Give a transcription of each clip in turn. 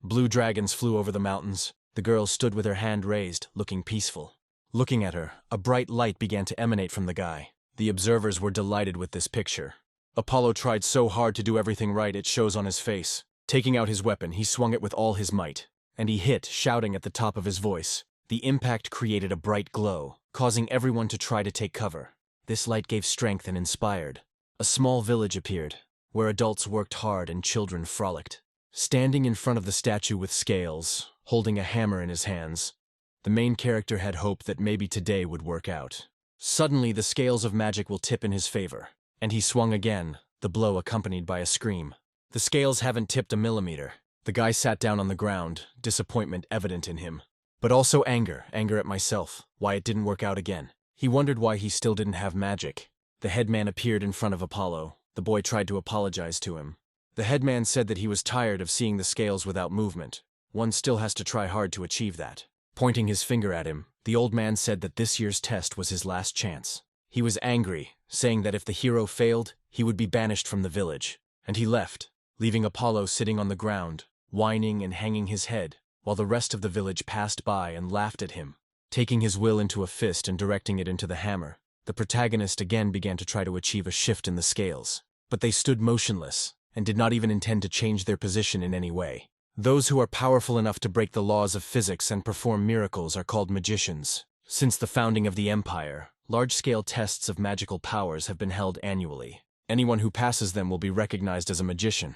Blue dragons flew over the mountains. The girl stood with her hand raised, looking peaceful. Looking at her, a bright light began to emanate from the guy. The observers were delighted with this picture. Apollo tried so hard to do everything right it shows on his face. Taking out his weapon, he swung it with all his might. And he hit, shouting at the top of his voice. The impact created a bright glow, causing everyone to try to take cover. This light gave strength and inspired. A small village appeared, where adults worked hard and children frolicked. Standing in front of the statue with scales, holding a hammer in his hands, the main character had hope that maybe today would work out. Suddenly, the scales of magic will tip in his favor. And he swung again, the blow accompanied by a scream. The scales haven't tipped a millimeter. The guy sat down on the ground, disappointment evident in him. But also anger at myself, why it didn't work out again. He wondered why he still didn't have magic. The headman appeared in front of Apollo. The boy tried to apologize to him. The headman said that he was tired of seeing the scales without movement. One still has to try hard to achieve that. Pointing his finger at him, the old man said that this year's test was his last chance. He was angry, saying that if the hero failed, he would be banished from the village. And he left, leaving Apollo sitting on the ground, whining and hanging his head, while the rest of the village passed by and laughed at him. Taking his will into a fist and directing it into the hammer, the protagonist again began to try to achieve a shift in the scales. But they stood motionless, and did not even intend to change their position in any way. Those who are powerful enough to break the laws of physics and perform miracles are called magicians. Since the founding of the empire, large-scale tests of magical powers have been held annually. Anyone who passes them will be recognized as a magician,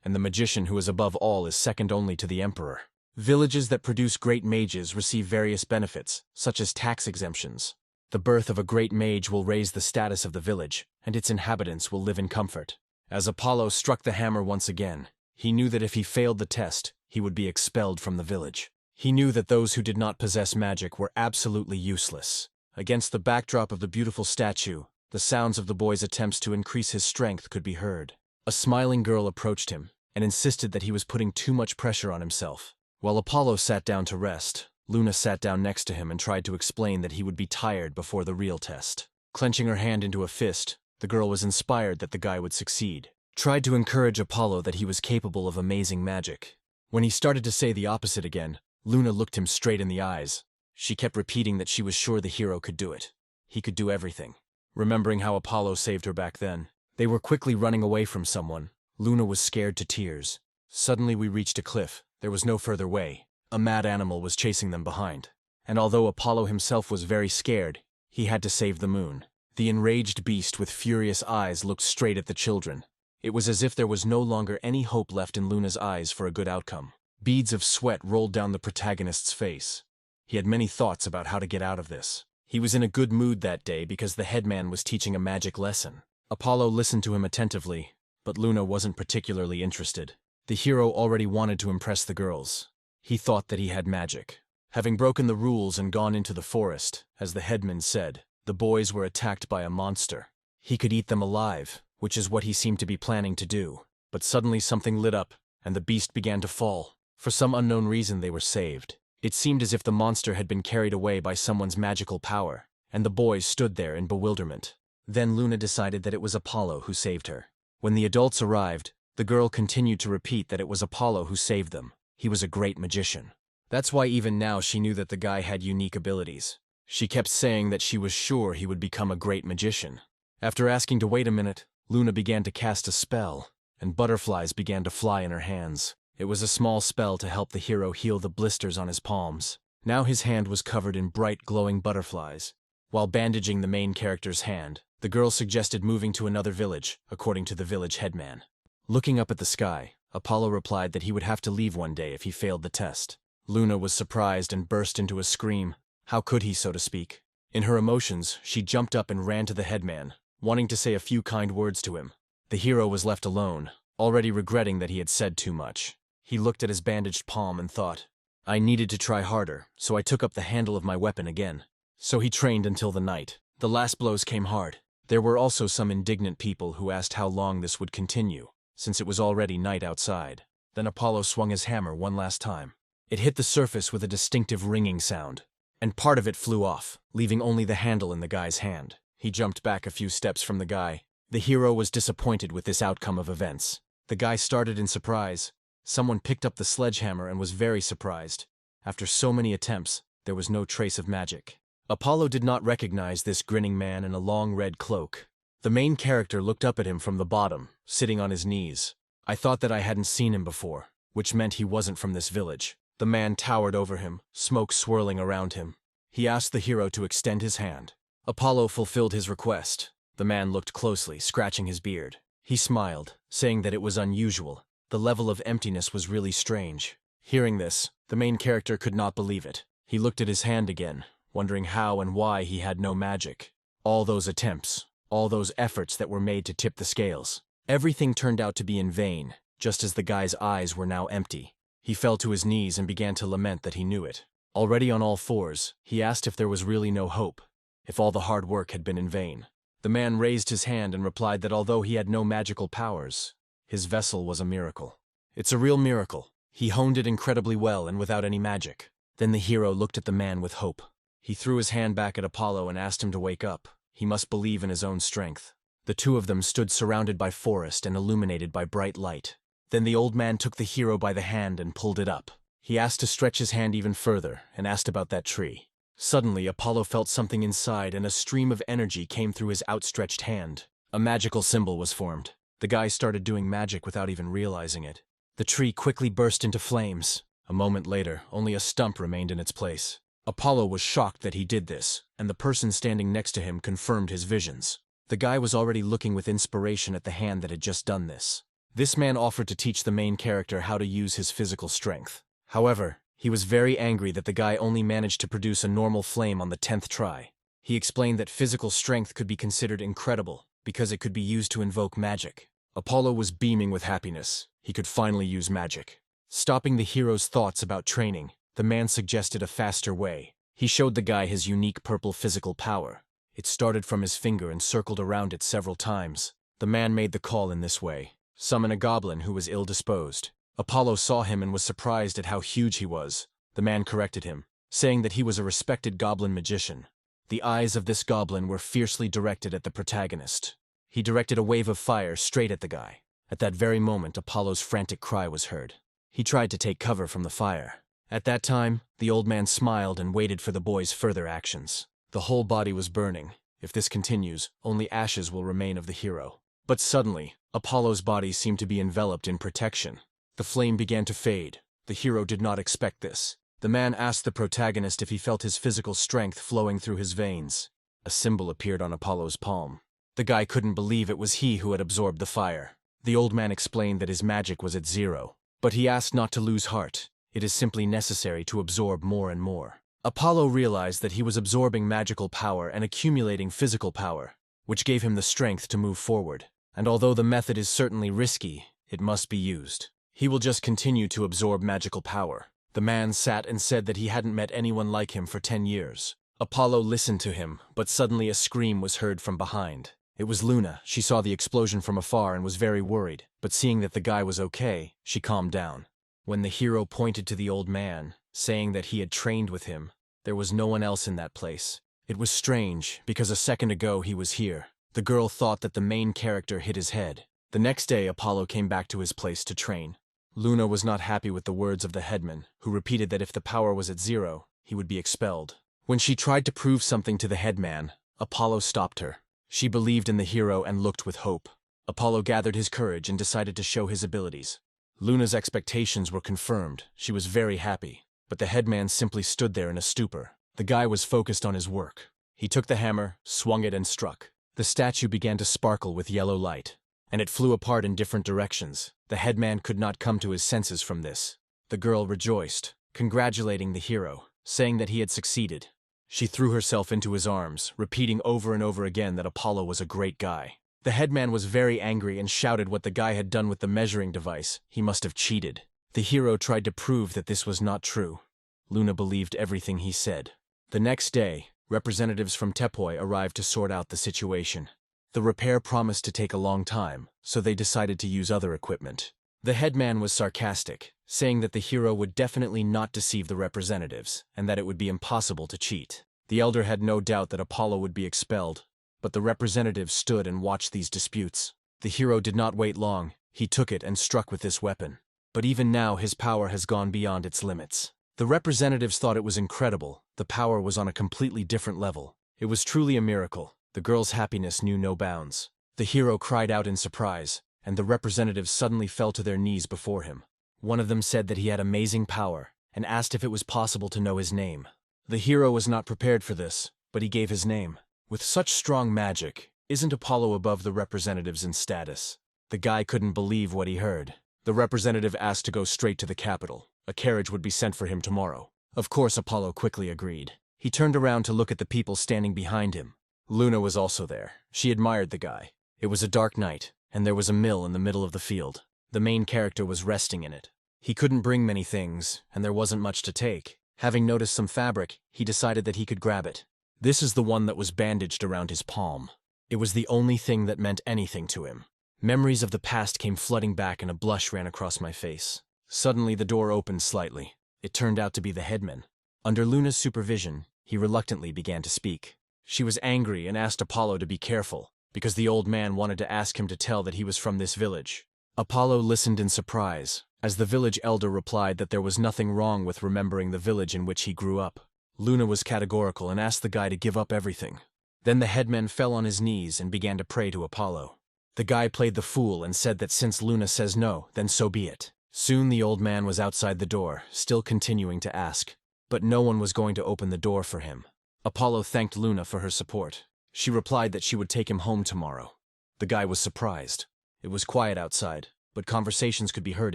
and the magician who is above all is second only to the emperor. Villages that produce great mages receive various benefits, such as tax exemptions. The birth of a great mage will raise the status of the village, and its inhabitants will live in comfort. As Apollo struck the hammer once again, he knew that if he failed the test, he would be expelled from the village. He knew that those who did not possess magic were absolutely useless. Against the backdrop of the beautiful statue, the sounds of the boy's attempts to increase his strength could be heard. A smiling girl approached him and insisted that he was putting too much pressure on himself. While Apollo sat down to rest, Luna sat down next to him and tried to explain that he would be tired before the real test. Clenching her hand into a fist, the girl was inspired that the guy would succeed. Tried to encourage Apollo that he was capable of amazing magic. When he started to say the opposite again, Luna looked him straight in the eyes. She kept repeating that she was sure the hero could do it. He could do everything. Remembering how Apollo saved her back then, they were quickly running away from someone. Luna was scared to tears. Suddenly we reached a cliff. There was no further way. A mad animal was chasing them behind. And although Apollo himself was very scared, he had to save the moon. The enraged beast with furious eyes looked straight at the children. It was as if there was no longer any hope left in Luna's eyes for a good outcome. Beads of sweat rolled down the protagonist's face. He had many thoughts about how to get out of this. He was in a good mood that day because the headman was teaching a magic lesson. Apollo listened to him attentively, but Luna wasn't particularly interested. The hero already wanted to impress the girls. He thought that he had magic. Having broken the rules and gone into the forest, as the headman said, the boys were attacked by a monster. He could eat them alive, which is what he seemed to be planning to do. But suddenly something lit up, and the beast began to fall. For some unknown reason they were saved. It seemed as if the monster had been carried away by someone's magical power, and the boys stood there in bewilderment. Then Luna decided that it was Apollo who saved her. When the adults arrived, the girl continued to repeat that it was Apollo who saved them. He was a great magician. That's why even now she knew that the guy had unique abilities. She kept saying that she was sure he would become a great magician. After asking to wait a minute, Luna began to cast a spell, and butterflies began to fly in her hands. It was a small spell to help the hero heal the blisters on his palms. Now his hand was covered in bright glowing butterflies. While bandaging the main character's hand, the girl suggested moving to another village, according to the village headman. Looking up at the sky, Apollo replied that he would have to leave one day if he failed the test. Luna was surprised and burst into a scream. How could he, so to speak? In her emotions, she jumped up and ran to the headman, wanting to say a few kind words to him. The hero was left alone, already regretting that he had said too much. He looked at his bandaged palm and thought, I needed to try harder, so I took up the handle of my weapon again. So he trained until the night. The last blows came hard. There were also some indignant people who asked how long this would continue, since it was already night outside. Then Apollo swung his hammer one last time. It hit the surface with a distinctive ringing sound, and part of it flew off, leaving only the handle in the guy's hand. He jumped back a few steps from the guy. The hero was disappointed with this outcome of events. The guy started in surprise, Someone picked up the sledgehammer and was very surprised. After so many attempts, there was no trace of magic. Apollo did not recognize this grinning man in a long red cloak. The main character looked up at him from the bottom, sitting on his knees. I thought that I hadn't seen him before, which meant he wasn't from this village. The man towered over him, smoke swirling around him. He asked the hero to extend his hand. Apollo fulfilled his request. The man looked closely, scratching his beard. He smiled, saying that it was unusual. The level of emptiness was really strange. Hearing this, the main character could not believe it. He looked at his hand again, wondering how and why he had no magic. All those attempts, all those efforts that were made to tip the scales. Everything turned out to be in vain, just as the guy's eyes were now empty. He fell to his knees and began to lament that he knew it. Already on all fours, he asked if there was really no hope, if all the hard work had been in vain. The man raised his hand and replied that although he had no magical powers, his vessel was a miracle. It's a real miracle. He honed it incredibly well and without any magic. Then the hero looked at the man with hope. He threw his hand back at Apollo and asked him to wake up. He must believe in his own strength. The two of them stood surrounded by forest and illuminated by bright light. Then the old man took the hero by the hand and pulled it up. He asked to stretch his hand even further and asked about that tree. Suddenly, Apollo felt something inside and a stream of energy came through his outstretched hand. A magical symbol was formed. The guy started doing magic without even realizing it. The tree quickly burst into flames. A moment later, only a stump remained in its place. Apollo was shocked that he did this, and the person standing next to him confirmed his visions. The guy was already looking with inspiration at the hand that had just done this. This man offered to teach the main character how to use his physical strength. However, he was very angry that the guy only managed to produce a normal flame on the 10th try. He explained that physical strength could be considered incredible because it could be used to invoke magic. Apollo was beaming with happiness. He could finally use magic. Stopping the hero's thoughts about training, the man suggested a faster way. He showed the guy his unique purple physical power. It started from his finger and circled around it several times. The man made the call in this way: summon a goblin who was ill-disposed. Apollo saw him and was surprised at how huge he was. The man corrected him, saying that he was a respected goblin magician. The eyes of this goblin were fiercely directed at the protagonist. He directed a wave of fire straight at the guy. At that very moment, Apollo's frantic cry was heard. He tried to take cover from the fire. At that time, the old man smiled and waited for the boy's further actions. The whole body was burning. If this continues, only ashes will remain of the hero. But suddenly, Apollo's body seemed to be enveloped in protection. The flame began to fade. The hero did not expect this. The man asked the protagonist if he felt his physical strength flowing through his veins. A symbol appeared on Apollo's palm. The guy couldn't believe it was he who had absorbed the fire. The old man explained that his magic was at 0. But he asked not to lose heart. It is simply necessary to absorb more and more. Apollo realized that he was absorbing magical power and accumulating physical power, which gave him the strength to move forward. And although the method is certainly risky, it must be used. He will just continue to absorb magical power. The man sat and said that he hadn't met anyone like him for 10 years. Apollo listened to him, but suddenly a scream was heard from behind. It was Luna. She saw the explosion from afar and was very worried, but seeing that the guy was okay, she calmed down. When the hero pointed to the old man, saying that he had trained with him, there was no one else in that place. It was strange, because a second ago he was here. The girl thought that the main character hit his head. The next day, Apollo came back to his place to train. Luna was not happy with the words of the headman, who repeated that if the power was at 0, he would be expelled. When she tried to prove something to the headman, Apollo stopped her. She believed in the hero and looked with hope. Apollo gathered his courage and decided to show his abilities. Luna's expectations were confirmed. She was very happy. But the headman simply stood there in a stupor. The guy was focused on his work. He took the hammer, swung it, and struck. The statue began to sparkle with yellow light, and it flew apart in different directions. The headman could not come to his senses from this. The girl rejoiced, congratulating the hero, saying that he had succeeded. She threw herself into his arms, repeating over and over again that Apollo was a great guy. The headman was very angry and shouted what the guy had done with the measuring device. He must have cheated. The hero tried to prove that this was not true. Luna believed everything he said. The next day, representatives from Tepoi arrived to sort out the situation. The repair promised to take a long time, so they decided to use other equipment. The headman was sarcastic, saying that the hero would definitely not deceive the representatives, and that it would be impossible to cheat. The elder had no doubt that Apollo would be expelled, but the representatives stood and watched these disputes. The hero did not wait long. He took it and struck with this weapon. but even now his power has gone beyond its limits. The representatives thought it was incredible. The power was on a completely different level. It was truly a miracle. The girl's happiness knew no bounds. The hero cried out in surprise, and the representatives suddenly fell to their knees before him. One of them said that he had amazing power, and asked if it was possible to know his name. The hero was not prepared for this, but he gave his name. With such strong magic, isn't Apollo above the representatives in status? The guy couldn't believe what he heard. The representative asked to go straight to the capital. A carriage would be sent for him tomorrow. Of course, Apollo quickly agreed. He turned around to look at the people standing behind him. Luna was also there. She admired the guy. It was a dark night, and there was a mill in the middle of the field. The main character was resting in it. He couldn't bring many things, and there wasn't much to take. Having noticed some fabric, he decided that he could grab it. This is the one that was bandaged around his palm. It was the only thing that meant anything to him. Memories of the past came flooding back and a blush ran across my face. Suddenly the door opened slightly. It turned out to be the headman. Under Luna's supervision, he reluctantly began to speak. She was angry and asked Apollo to be careful, because the old man wanted to ask him to tell that he was from this village. Apollo listened in surprise, as the village elder replied that there was nothing wrong with remembering the village in which he grew up. Luna was categorical and asked the guy to give up everything. Then the headman fell on his knees and began to pray to Apollo. The guy played the fool and said that since Luna says no, then so be it. Soon the old man was outside the door, still continuing to ask. But no one was going to open the door for him. Apollo thanked Luna for her support. She replied that she would take him home tomorrow. The guy was surprised. It was quiet outside, but conversations could be heard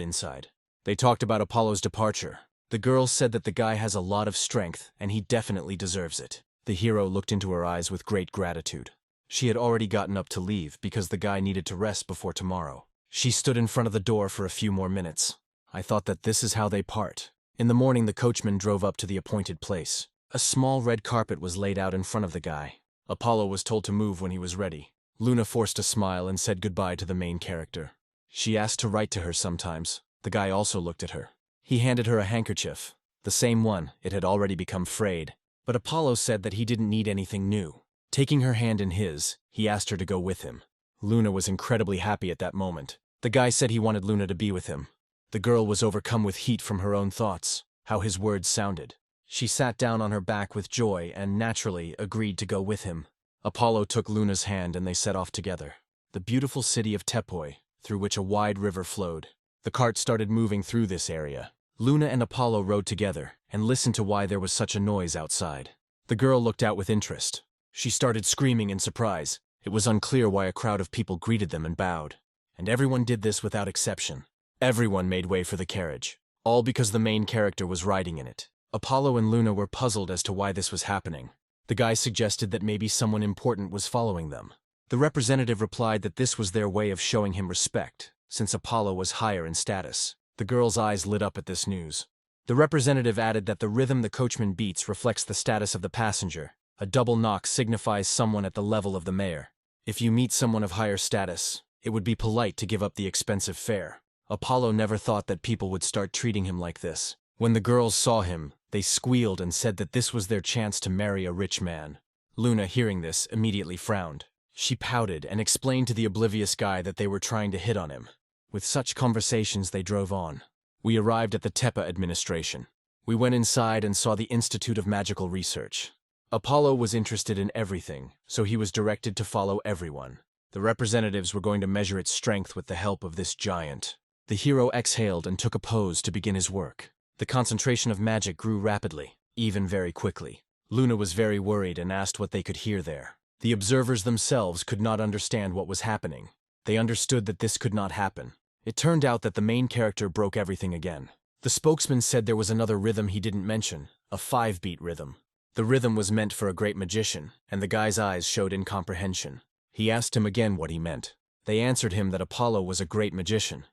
inside. They talked about Apollo's departure. The girl said that the guy has a lot of strength, and he definitely deserves it. The hero looked into her eyes with great gratitude. She had already gotten up to leave because the guy needed to rest before tomorrow. She stood in front of the door for a few more minutes. I thought that this is how they part. In the morning, the coachman drove up to the appointed place. A small red carpet was laid out in front of the guy. Apollo was told to move when he was ready. Luna forced a smile and said goodbye to the main character. She asked to write to her sometimes. The guy also looked at her. He handed her a handkerchief. The same one, it had already become frayed. But Apollo said that he didn't need anything new. Taking her hand in his, he asked her to go with him. Luna was incredibly happy at that moment. The guy said he wanted Luna to be with him. The girl was overcome with heat from her own thoughts, how his words sounded. She sat down on her back with joy and, naturally, agreed to go with him. Apollo took Luna's hand and they set off together. The beautiful city of Tepoi, through which a wide river flowed. The cart started moving through this area. Luna and Apollo rode together and listened to why there was such a noise outside. The girl looked out with interest. She started screaming in surprise. It was unclear why a crowd of people greeted them and bowed. And everyone did this without exception. Everyone made way for the carriage, all because the main character was riding in it. Apollo and Luna were puzzled as to why this was happening. The guy suggested that maybe someone important was following them. The representative replied that this was their way of showing him respect, since Apollo was higher in status. The girl's eyes lit up at this news. The representative added that the rhythm the coachman beats reflects the status of the passenger. A double knock signifies someone at the level of the mayor. If you meet someone of higher status, it would be polite to give up the expensive fare. Apollo never thought that people would start treating him like this. When the girls saw him, they squealed and said that this was their chance to marry a rich man. Luna, hearing this, immediately frowned. She pouted and explained to the oblivious guy that they were trying to hit on him. With such conversations, they drove on. We arrived at the Tepa administration. We went inside and saw the Institute of Magical Research. Apollo was interested in everything, so he was directed to follow everyone. The representatives were going to measure its strength with the help of this giant. The hero exhaled and took a pose to begin his work. The concentration of magic grew rapidly, even very quickly. Luna was very worried and asked what they could hear there. The observers themselves could not understand what was happening. They understood that this could not happen. It turned out that the main character broke everything again. The spokesman said there was another rhythm he didn't mention, a 5-beat rhythm. The rhythm was meant for a great magician, and the guy's eyes showed incomprehension. He asked him again what he meant. They answered him that Apollo was a great magician,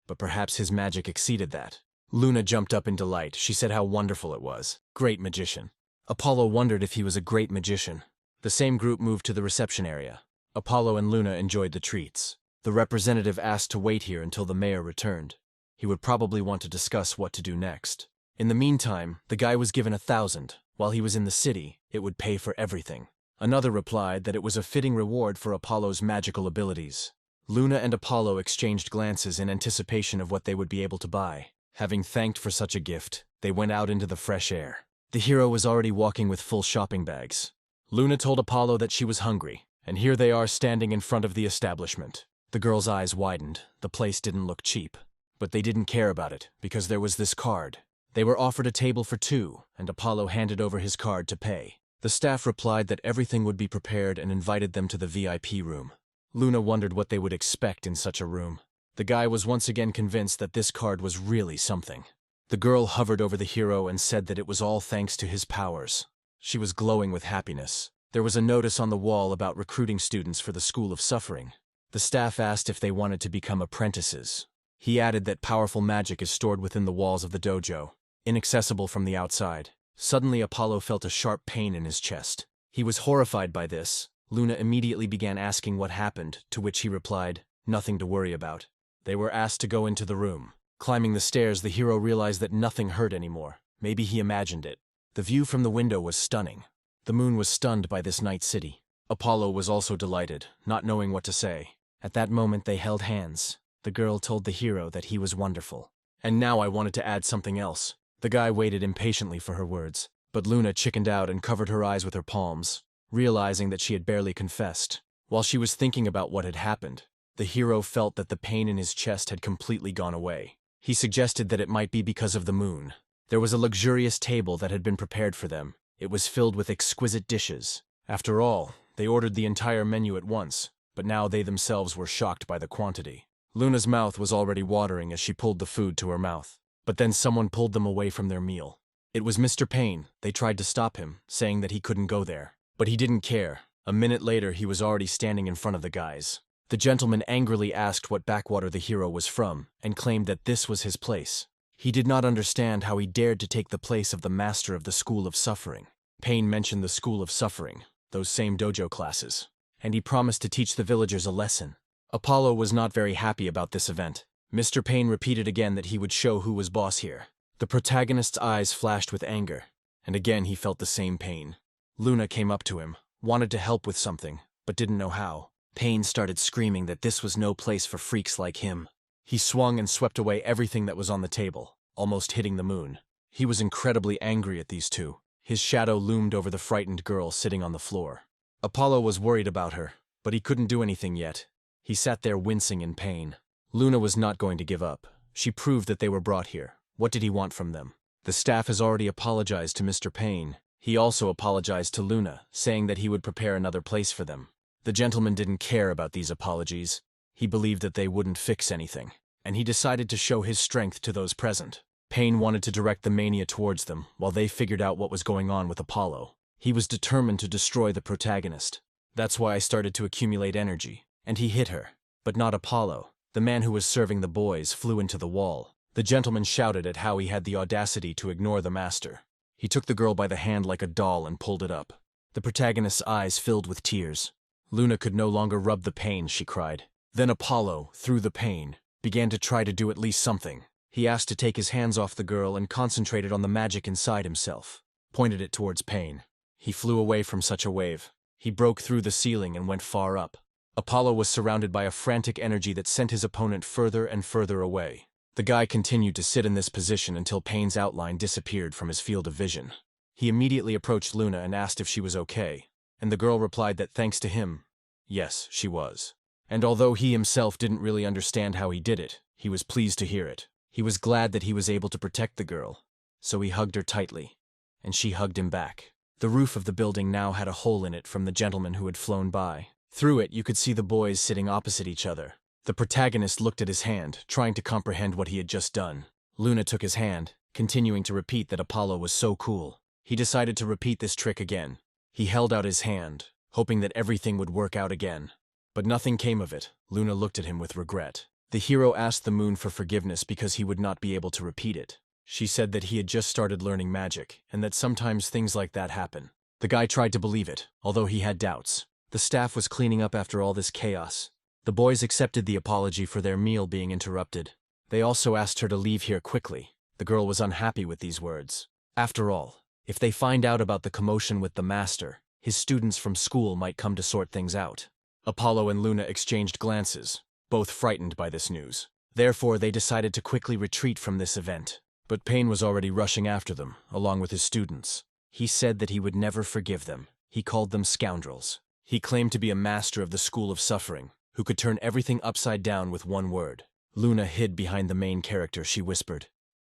but perhaps his magic exceeded that. Luna jumped up in delight. She said how wonderful it was. Great magician. Apollo wondered if he was a great magician. The same group moved to the reception area. Apollo and Luna enjoyed the treats. The representative asked to wait here until the mayor returned. He would probably want to discuss what to do next. In the meantime, the guy was given 1,000. While he was in the city, it would pay for everything. Another replied that it was a fitting reward for Apollo's magical abilities. Luna and Apollo exchanged glances in anticipation of what they would be able to buy. Having thanked for such a gift, they went out into the fresh air. The hero was already walking with full shopping bags. Luna told Apollo that she was hungry, and here they are standing in front of the establishment. The girl's eyes widened. The place didn't look cheap. But they didn't care about it, because there was this card. They were offered a table for two, and Apollo handed over his card to pay. The staff replied that everything would be prepared and invited them to the VIP room. Luna wondered what they would expect in such a room. The guy was once again convinced that this card was really something. The girl hovered over the hero and said that it was all thanks to his powers. She was glowing with happiness. There was a notice on the wall about recruiting students for the School of Suffering. The staff asked if they wanted to become apprentices. He added that powerful magic is stored within the walls of the dojo, inaccessible from the outside. Suddenly Apollo felt a sharp pain in his chest. He was horrified by this. Luna immediately began asking what happened, to which he replied, "Nothing to worry about." They were asked to go into the room. Climbing the stairs, the hero realized that nothing hurt anymore. Maybe he imagined it. The view from the window was stunning. The moon was stunned by this night city. Apollo was also delighted, not knowing what to say. At that moment they held hands. The girl told the hero that he was wonderful. And now I wanted to add something else. The guy waited impatiently for her words. But Luna chickened out and covered her eyes with her palms, realizing that she had barely confessed. While she was thinking about what had happened, the hero felt that the pain in his chest had completely gone away. He suggested that it might be because of the moon. There was a luxurious table that had been prepared for them. It was filled with exquisite dishes. After all, they ordered the entire menu at once, but now they themselves were shocked by the quantity. Luna's mouth was already watering as she pulled the food to her mouth. But then someone pulled them away from their meal. It was Mr. Payne. They tried to stop him, saying that he couldn't go there. But he didn't care. A minute later, he was already standing in front of the guys. The gentleman angrily asked what backwater the hero was from, and claimed that this was his place. He did not understand how he dared to take the place of the master of the School of Suffering. Payne mentioned the School of Suffering, those same dojo classes, and he promised to teach the villagers a lesson. Apollo was not very happy about this event. Mr. Payne repeated again that he would show who was boss here. The protagonist's eyes flashed with anger, and again he felt the same pain. Luna came up to him, wanted to help with something, but didn't know how. Payne started screaming that this was no place for freaks like him. He swung and swept away everything that was on the table, almost hitting the moon. He was incredibly angry at these two. His shadow loomed over the frightened girl sitting on the floor. Apollo was worried about her, but he couldn't do anything yet. He sat there wincing in pain. Luna was not going to give up. She proved that they were brought here. What did he want from them? The staff has already apologized to Mr. Payne. He also apologized to Luna, saying that he would prepare another place for them. The gentleman didn't care about these apologies. He believed that they wouldn't fix anything, and he decided to show his strength to those present. Payne wanted to direct the mania towards them, while they figured out what was going on with Apollo. He was determined to destroy the protagonist. That's why I started to accumulate energy, and he hit her. But not Apollo. The man who was serving the boys flew into the wall. The gentleman shouted at how he had the audacity to ignore the master. He took the girl by the hand like a doll and pulled it up. The protagonist's eyes filled with tears. Luna could no longer rub the pain, she cried. Then Apollo, through the pain, began to try to do at least something. He asked to take his hands off the girl and concentrated on the magic inside himself. Pointed it towards Payne. He flew away from such a wave. He broke through the ceiling and went far up. Apollo was surrounded by a frantic energy that sent his opponent further and further away. The guy continued to sit in this position until Payne's outline disappeared from his field of vision. He immediately approached Luna and asked if she was okay, and the girl replied that thanks to him, yes, she was. And although he himself didn't really understand how he did it, he was pleased to hear it. He was glad that he was able to protect the girl, so he hugged her tightly, and she hugged him back. The roof of the building now had a hole in it from the gentleman who had flown by. Through it, you could see the boys sitting opposite each other. The protagonist looked at his hand, trying to comprehend what he had just done. Luna took his hand, continuing to repeat that Apollo was so cool. He decided to repeat this trick again. He held out his hand, hoping that everything would work out again. But nothing came of it. Luna looked at him with regret. The hero asked the moon for forgiveness because he would not be able to repeat it. She said that he had just started learning magic, and that sometimes things like that happen. The guy tried to believe it, although he had doubts. The staff was cleaning up after all this chaos. The boys accepted the apology for their meal being interrupted. They also asked her to leave here quickly. The girl was unhappy with these words. After all, if they find out about the commotion with the master, his students from school might come to sort things out. Apollo and Luna exchanged glances. both frightened by this news. Therefore, they decided to quickly retreat from this event. But Pain was already rushing after them, along with his students. He said that he would never forgive them. He called them scoundrels. He claimed to be a master of the school of suffering, who could turn everything upside down with one word. Luna hid behind the main character. She whispered.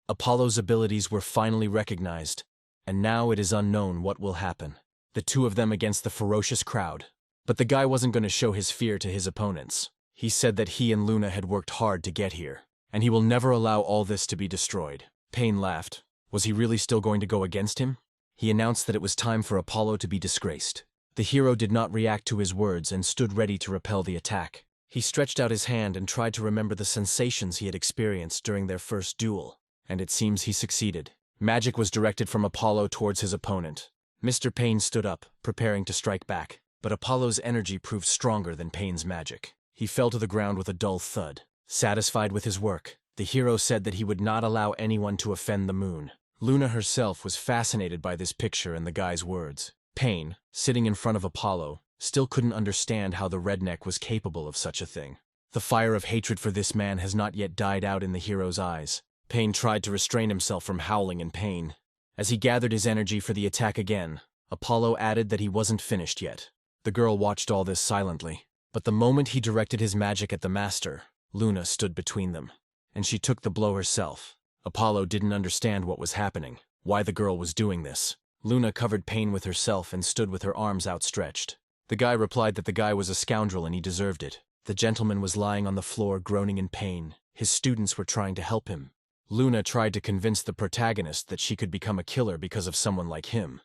Apollo's abilities were finally recognized, and now it is unknown what will happen. The two of them against the ferocious crowd. But the guy wasn't going to show his fear to his opponents. He said that he and Luna had worked hard to get here, and he will never allow all this to be destroyed. Pain laughed. Was he really still going to go against him? He announced that it was time for Apollo to be disgraced. The hero did not react to his words and stood ready to repel the attack. He stretched out his hand and tried to remember the sensations he had experienced during their first duel, and it seems he succeeded. Magic was directed from Apollo towards his opponent. Mr. Pain stood up, preparing to strike back, but Apollo's energy proved stronger than Pain's magic. He fell to the ground with a dull thud. Satisfied with his work, the hero said that he would not allow anyone to offend the moon. Luna herself was fascinated by this picture and the guy's words. Pain, sitting in front of Apollo, still couldn't understand how the redneck was capable of such a thing. The fire of hatred for this man has not yet died out in the hero's eyes. Pain tried to restrain himself from howling in pain. As he gathered his energy for the attack again, Apollo added that he wasn't finished yet. The girl watched all this silently, but the moment he directed his magic at the master, Luna stood between them, and she took the blow herself. Apollo didn't understand what was happening, why the girl was doing this. Luna covered Pain with herself and stood with her arms outstretched. The guy replied that the guy was a scoundrel and he deserved it. The gentleman was lying on the floor groaning in pain. His students were trying to help him. Luna tried to convince the protagonist that she could become a killer because of someone like him.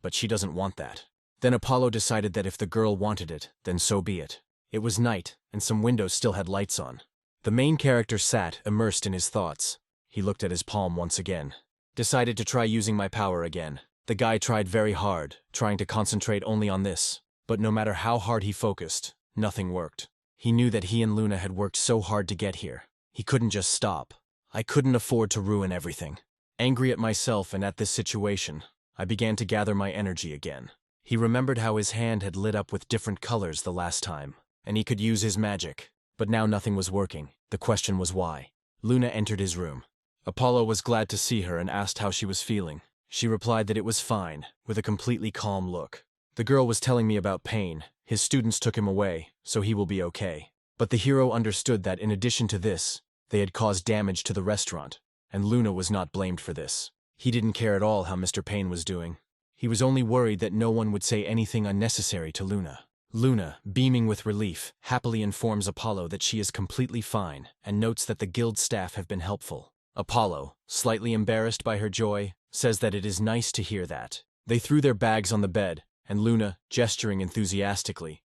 But she doesn't want that. Then Apollo decided that if the girl wanted it, then so be it. It was night, and some windows still had lights on. The main character sat, immersed in his thoughts. He looked at his palm once again. Decided to try using my power again. The guy tried very hard, trying to concentrate only on this. But no matter how hard he focused, nothing worked. He knew that he and Luna had worked so hard to get here. He couldn't just stop. I couldn't afford to ruin everything. Angry at myself and at this situation, I began to gather my energy again. He remembered how his hand had lit up with different colors the last time, and he could use his magic. But now nothing was working. The question was why. Luna entered his room. Apollo was glad to see her and asked how she was feeling. She replied that it was fine, with a completely calm look. The girl was telling me about Pain. His students took him away, so he will be okay. But the hero understood that in addition to this, they had caused damage to the restaurant, and Luna was not blamed for this. He didn't care at all how Mr. Pain was doing. He was only worried that no one would say anything unnecessary to Luna. Luna, beaming with relief, happily informs Apollo that she is completely fine and notes that the guild staff have been helpful. Apollo, slightly embarrassed by her joy, says that it is nice to hear that. They threw their bags on the bed, and Luna, gesturing enthusiastically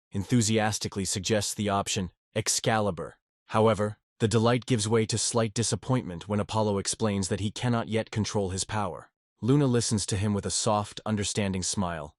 suggests the option Excalibur. However, the delight gives way to slight disappointment when Apollo explains that he cannot yet control his power. Luna listens to him with a soft, understanding smile,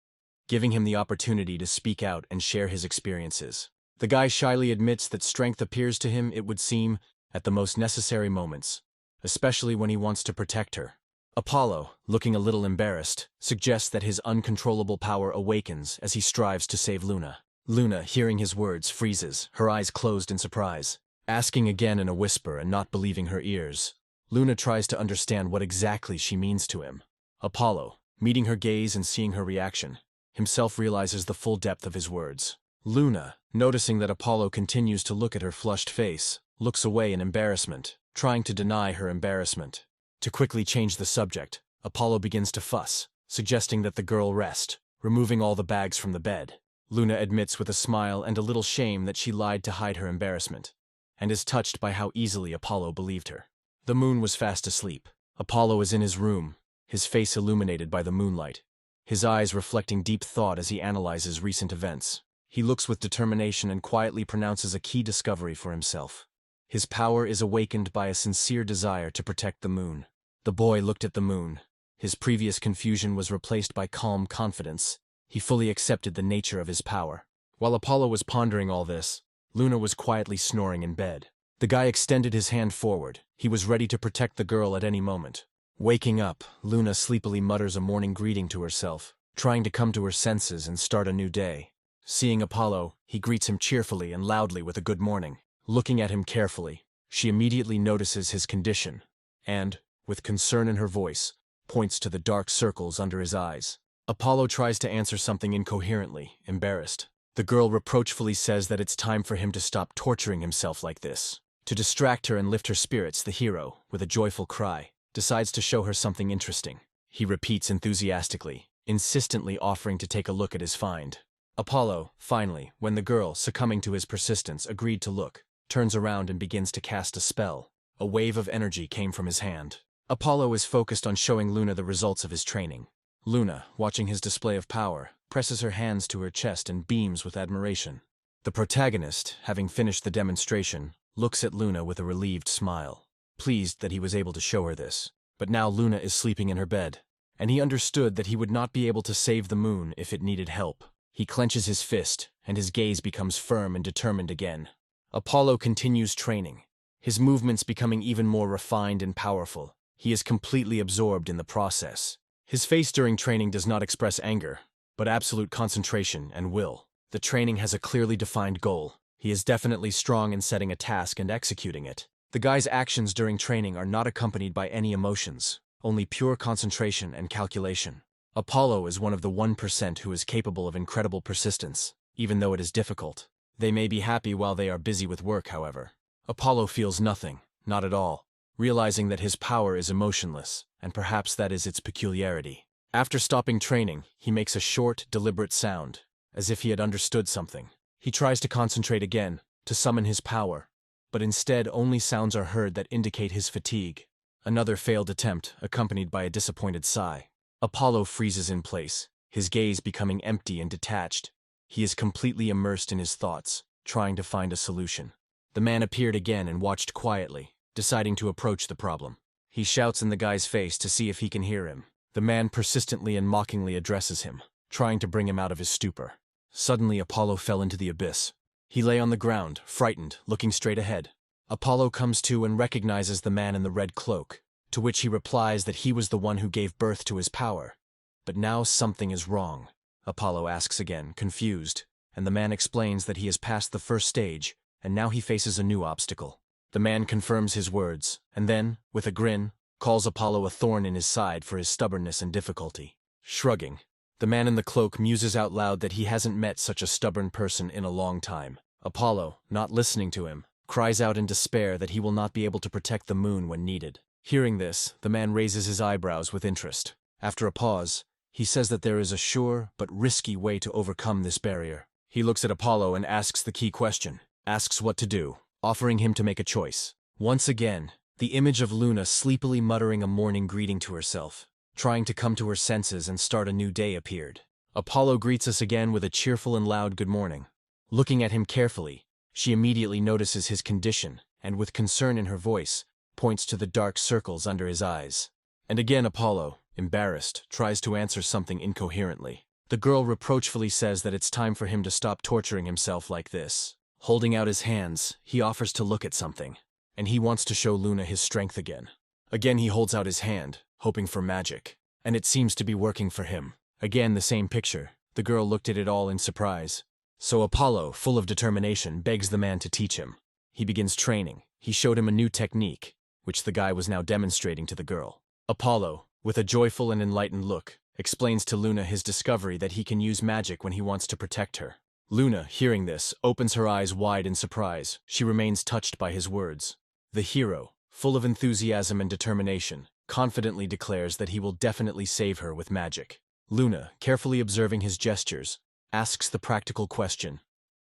giving him the opportunity to speak out and share his experiences. The guy shyly admits that strength appears to him, it would seem, at the most necessary moments, especially when he wants to protect her. Apollo, looking a little embarrassed, suggests that his uncontrollable power awakens as he strives to save Luna. Luna, hearing his words, freezes, her eyes closed in surprise. Asking again in a whisper and not believing her ears, Luna tries to understand what exactly she means to him. Apollo, meeting her gaze and seeing her reaction, himself realizes the full depth of his words. Luna, noticing that Apollo continues to look at her flushed face, looks away in embarrassment, trying to deny her embarrassment. To quickly change the subject, Apollo begins to fuss, suggesting that the girl rest, removing all the bags from the bed. Luna admits with a smile and a little shame that she lied to hide her embarrassment, and is touched by how easily Apollo believed her. The moon was fast asleep. Apollo is in his room, his face illuminated by the moonlight, his eyes reflecting deep thought as he analyzes recent events. He looks with determination and quietly pronounces a key discovery for himself. His power is awakened by a sincere desire to protect the moon. The boy looked at the moon. His previous confusion was replaced by calm confidence. He fully accepted the nature of his power. While Apollo was pondering all this, Luna was quietly snoring in bed. The guy extended his hand forward. He was ready to protect the girl at any moment. Waking up, Luna sleepily mutters a morning greeting to herself, trying to come to her senses and start a new day. Seeing Apollo, he greets him cheerfully and loudly with a good morning. Looking at him carefully, she immediately notices his condition, and, with concern in her voice, points to the dark circles under his eyes. Apollo tries to answer something incoherently, embarrassed. The girl reproachfully says that it's time for him to stop torturing himself like this. To distract her and lift her spirits, the hero, with a joyful cry, decides to show her something interesting. He repeats enthusiastically, insistently offering to take a look at his find. Apollo, finally, when the girl, succumbing to his persistence, agreed to look, turns around and begins to cast a spell. A wave of energy came from his hand. Apollo is focused on showing Luna the results of his training. Luna, watching his display of power, presses her hands to her chest and beams with admiration. The protagonist, having finished the demonstration, looks at Luna with a relieved smile, pleased that he was able to show her this. But now Luna is sleeping in her bed, and he understood that he would not be able to save the moon if it needed help. He clenches his fist, and his gaze becomes firm and determined again. Apollo continues training, his movements becoming even more refined and powerful. He is completely absorbed in the process. His face during training does not express anger, but absolute concentration and will. The training has a clearly defined goal. He is definitely strong in setting a task and executing it. The guy's actions during training are not accompanied by any emotions, only pure concentration and calculation. Apollo is one of the 1% who is capable of incredible persistence, even though it is difficult. They may be happy while they are busy with work, however. Apollo feels nothing, not at all, realizing that his power is emotionless, and perhaps that is its peculiarity. After stopping training, he makes a short, deliberate sound, as if he had understood something. He tries to concentrate again, to summon his power, but instead only sounds are heard that indicate his fatigue. Another failed attempt, accompanied by a disappointed sigh. Apollo freezes in place, his gaze becoming empty and detached. He is completely immersed in his thoughts, trying to find a solution. The man appeared again and watched quietly, deciding to approach the problem. He shouts in the guy's face to see if he can hear him. The man persistently and mockingly addresses him, trying to bring him out of his stupor. Suddenly Apollo fell into the abyss. He lay on the ground, frightened, looking straight ahead. Apollo comes to and recognizes the man in the red cloak, to which he replies that he was the one who gave birth to his power. But now something is wrong. Apollo asks again, confused, and the man explains that he has passed the first stage, and now he faces a new obstacle. The man confirms his words, and then, with a grin, calls Apollo a thorn in his side for his stubbornness and difficulty. Shrugging, the man in the cloak muses out loud that he hasn't met such a stubborn person in a long time. Apollo, not listening to him, cries out in despair that he will not be able to protect the moon when needed. Hearing this, the man raises his eyebrows with interest. After a pause, he says that there is a sure but risky way to overcome this barrier. He looks at Apollo and asks the key question, asks what to do, offering him to make a choice. Once again, the image of Luna sleepily muttering a morning greeting to herself, trying to come to her senses and start a new day appeared. Apollo greets us again with a cheerful and loud good morning. Looking at him carefully, she immediately notices his condition, and with concern in her voice, points to the dark circles under his eyes. And again Apollo, embarrassed, tries to answer something incoherently. The girl reproachfully says that it's time for him to stop torturing himself like this. Holding out his hands, he offers to look at something, and he wants to show Luna his strength again. Again he holds out his hand, hoping for magic, and it seems to be working for him. Again the same picture. The girl looked at it all in surprise. So Apollo, full of determination, begs the man to teach him. He begins training. He showed him a new technique, which the guy was now demonstrating to the girl. Apollo, with a joyful and enlightened look, explains to Luna his discovery that he can use magic when he wants to protect her. Luna, hearing this, opens her eyes wide in surprise. She remains touched by his words. The hero, full of enthusiasm and determination, confidently declares that he will definitely save her with magic. Luna, carefully observing his gestures, asks the practical question,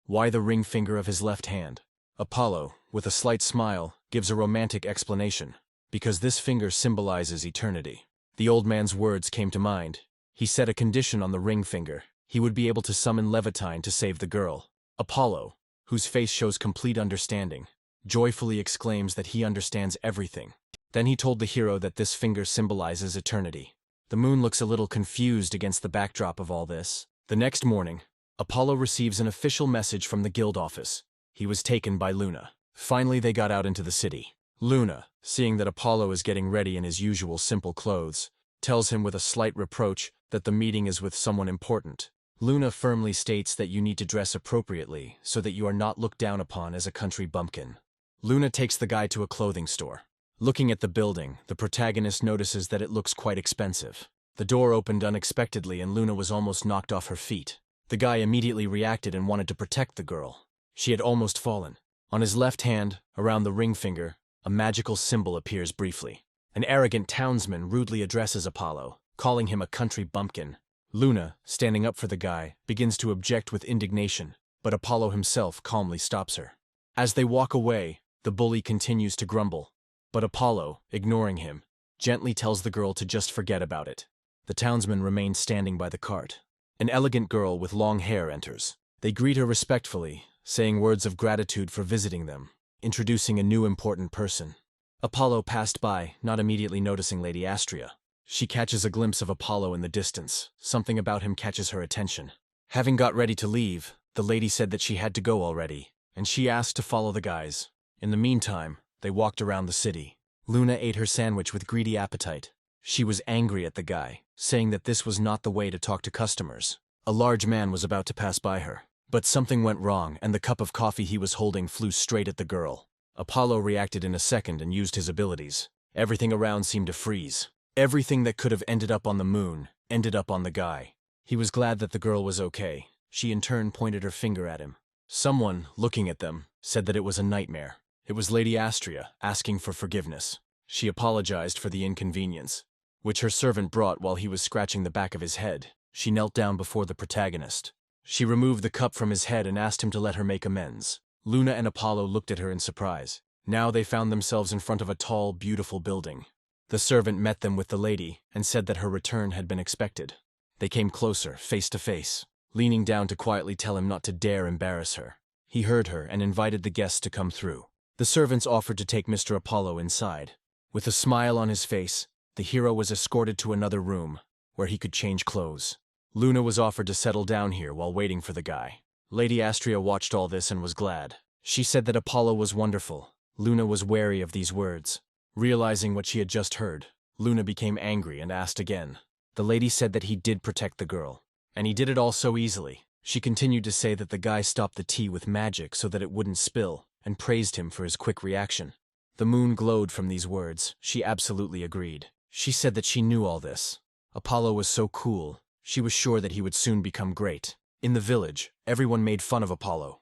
why the ring finger of his left hand? Apollo, with a slight smile, gives a romantic explanation, because this finger symbolizes eternity. The old man's words came to mind. He set a condition on the ring finger. He would be able to summon Levitine to save the girl. Apollo, whose face shows complete understanding, joyfully exclaims that he understands everything. Then he told the hero that this finger symbolizes eternity. The moon looks a little confused against the backdrop of all this. The next morning, Apollo receives an official message from the guild office. He was taken by Luna. Finally they got out into the city. Luna, seeing that Apollo is getting ready in his usual simple clothes, tells him with a slight reproach that the meeting is with someone important. Luna firmly states that you need to dress appropriately so that you are not looked down upon as a country bumpkin. Luna takes the guy to a clothing store. Looking at the building, the protagonist notices that it looks quite expensive. The door opened unexpectedly and Luna was almost knocked off her feet. The guy immediately reacted and wanted to protect the girl. She had almost fallen. On his left hand, around the ring finger, a magical symbol appears briefly. An arrogant townsman rudely addresses Apollo, calling him a country bumpkin. Luna, standing up for the guy, begins to object with indignation, but Apollo himself calmly stops her. As they walk away, the bully continues to grumble, but Apollo, ignoring him, gently tells the girl to just forget about it. The townsman remains standing by the cart. An elegant girl with long hair enters. They greet her respectfully, saying words of gratitude for visiting them, introducing a new important person. Apollo passed by, not immediately noticing Lady Astria. She catches a glimpse of Apollo in the distance. Something about him catches her attention. Having got ready to leave, the lady said that she had to go already, and she asked to follow the guys. In the meantime, they walked around the city. Luna ate her sandwich with greedy appetite. She was angry at the guy, saying that this was not the way to talk to customers. A large man was about to pass by her, but something went wrong and the cup of coffee he was holding flew straight at the girl. Apollo reacted in a second and used his abilities. Everything around seemed to freeze. Everything that could have ended up on the moon ended up on the guy. He was glad that the girl was okay. She in turn pointed her finger at him. Someone, looking at them, said that it was a nightmare. It was Lady Astria, asking for forgiveness. She apologized for the inconvenience, which her servant brought while he was scratching the back of his head. She knelt down before the protagonist. She removed the cup from his head and asked him to let her make amends. Luna and Apollo looked at her in surprise. Now they found themselves in front of a tall, beautiful building. The servant met them with the lady and said that her return had been expected. They came closer, face to face, leaning down to quietly tell him not to dare embarrass her. He heard her and invited the guests to come through. The servants offered to take Mr. Apollo inside. With a smile on his face, the hero was escorted to another room, where he could change clothes. Luna was offered to settle down here while waiting for the guy. Lady Astria watched all this and was glad. She said that Apollo was wonderful. Luna was wary of these words. Realizing what she had just heard, Luna became angry and asked again. The lady said that he did protect the girl, and he did it all so easily. She continued to say that the guy stopped the tea with magic so that it wouldn't spill, and praised him for his quick reaction. The moon glowed from these words. She absolutely agreed. She said that she knew all this. Apollo was so cool. She was sure that he would soon become great. In the village, everyone made fun of Apollo.